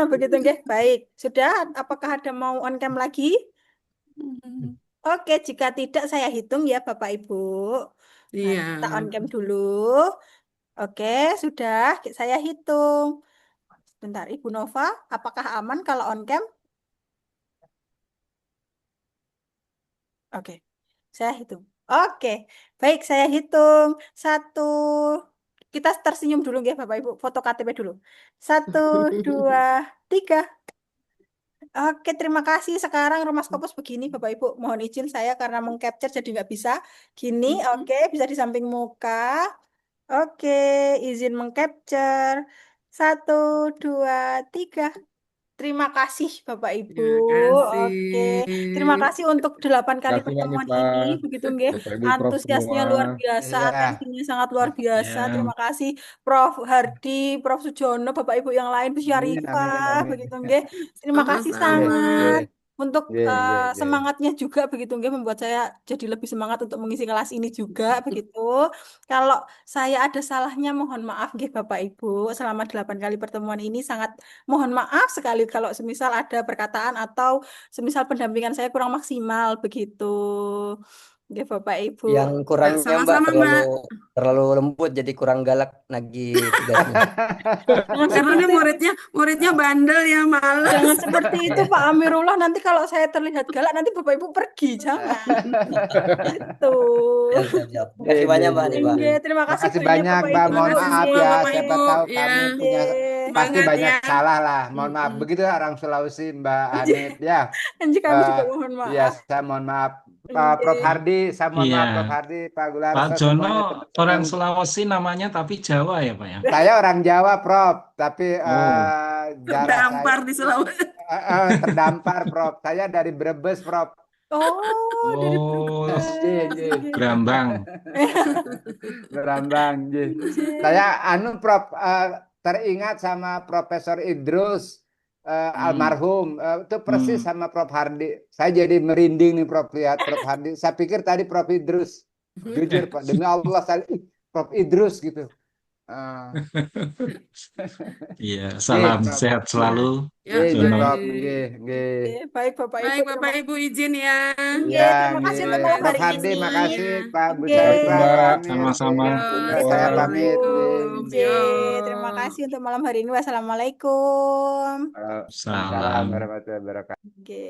begitu nggih. Baik, sudah. Apakah ada mau on cam lagi? Oke, jika tidak saya hitung ya Bapak Ibu. Nah, Iya. kita on cam dulu. Oke, sudah. Saya hitung. Bentar, Ibu Nova, apakah aman kalau on cam? Oke, saya hitung. Oke, baik, saya hitung. Satu, kita tersenyum dulu ya Bapak Ibu. Foto KTP dulu. 1, 2, 3. Oke, terima kasih. Sekarang Rumah Skopus begini, Bapak Ibu. Mohon izin saya karena mengcapture jadi nggak bisa. Gini, oke, bisa di samping muka. Oke, izin mengcapture. 1, 2, 3. Terima kasih Bapak Ibu. Terima Oke, terima kasih. kasih untuk 8 kali Kasih pertemuan Hanifah, ini. Begitu nggih. Bapak Ibu Prof Antusiasnya semua. luar biasa, Iya. atensinya sangat luar biasa. Ya. Terima kasih Prof. Hardi, Prof. Sujono, Bapak Ibu yang lain, Bu Amin, amin, Syarifah, amin. begitu nggih. Terima kasih Ye, Sama-sama. sangat ye, untuk ye, ye, ye. semangatnya juga begitu nggih, membuat saya jadi lebih semangat untuk mengisi kelas ini juga begitu. Kalau saya ada salahnya mohon maaf nggih Bapak Ibu. Selama 8 kali pertemuan ini sangat mohon maaf sekali kalau semisal ada perkataan atau semisal pendampingan saya kurang maksimal begitu. Nggih Bapak Ibu. Yang Ya, kurangnya Mbak sama-sama, terlalu Mbak. lembut jadi kurang galak nagih tugasnya. Jangan Karena seperti dia muridnya bandel ya, males. jangan seperti itu Iya. Pak Amirullah. Nanti kalau saya terlihat galak nanti Bapak Ibu pergi. Jangan. Gitu. Siap, siap, siap. Ye, Makasih ye, banyak Mbak ye, Hanifah. Oke, ye. terima kasih Makasih banyak banyak, Bapak Mbak. Ibu. Terima Mohon kasih maaf semua ya. Bapak Siapa Ibu. tahu Ya, kami punya pasti semangat banyak ya. salah lah. Mohon maaf. Mm-mm. Begitu orang Sulawesi, Mbak Hanif. Ya, Anji kami eh juga mohon ya maaf. saya mohon maaf. Prof Oke. Hardi, saya mohon Iya. maaf Prof Hardi, Pak Pak Gularso, Jono semuanya orang teman-teman. Sulawesi namanya tapi Jawa ya, Pak ya? Saya orang Jawa, Prof. Tapi Oh, darah saya Terdampar di Sulawesi. terdampar, Prof. Saya dari Brebes, Prof. Oh, dari oh, Ye, Brebes. ye. Oke. Brambang. Berambang, ye. Anjir. Saya Prof teringat sama Profesor Idrus almarhum itu persis Hmm. sama Prof Hardi. Saya jadi merinding nih Prof lihat Prof Hardi. Saya pikir tadi Prof Idrus. Jujur Pak, demi Allah saya Prof Idrus gitu. Eh, Iya, Nggih, salam Prof. sehat Ya, selalu, ya, Pak Nggih, Jono. Prof. baik. Nggih, nggih. Oke, baik Bapak Ibu, Baik, terima Bapak Ibu izin ya. Oke, Ya, terima kasih nggih. untuk Terima malam Prof hari kasih Hardi, ini. makasih. semuanya. Pak Bu Oke. Makasih Syarifah, Mbak. Pak Amir. Sama-sama. Yo, Nggih. Saya pamit. assalamualaikum. Oke, Yo. terima kasih untuk malam hari ini. Wassalamualaikum. Waalaikumsalam Salam. warahmatullahi wabarakatuh. Oke.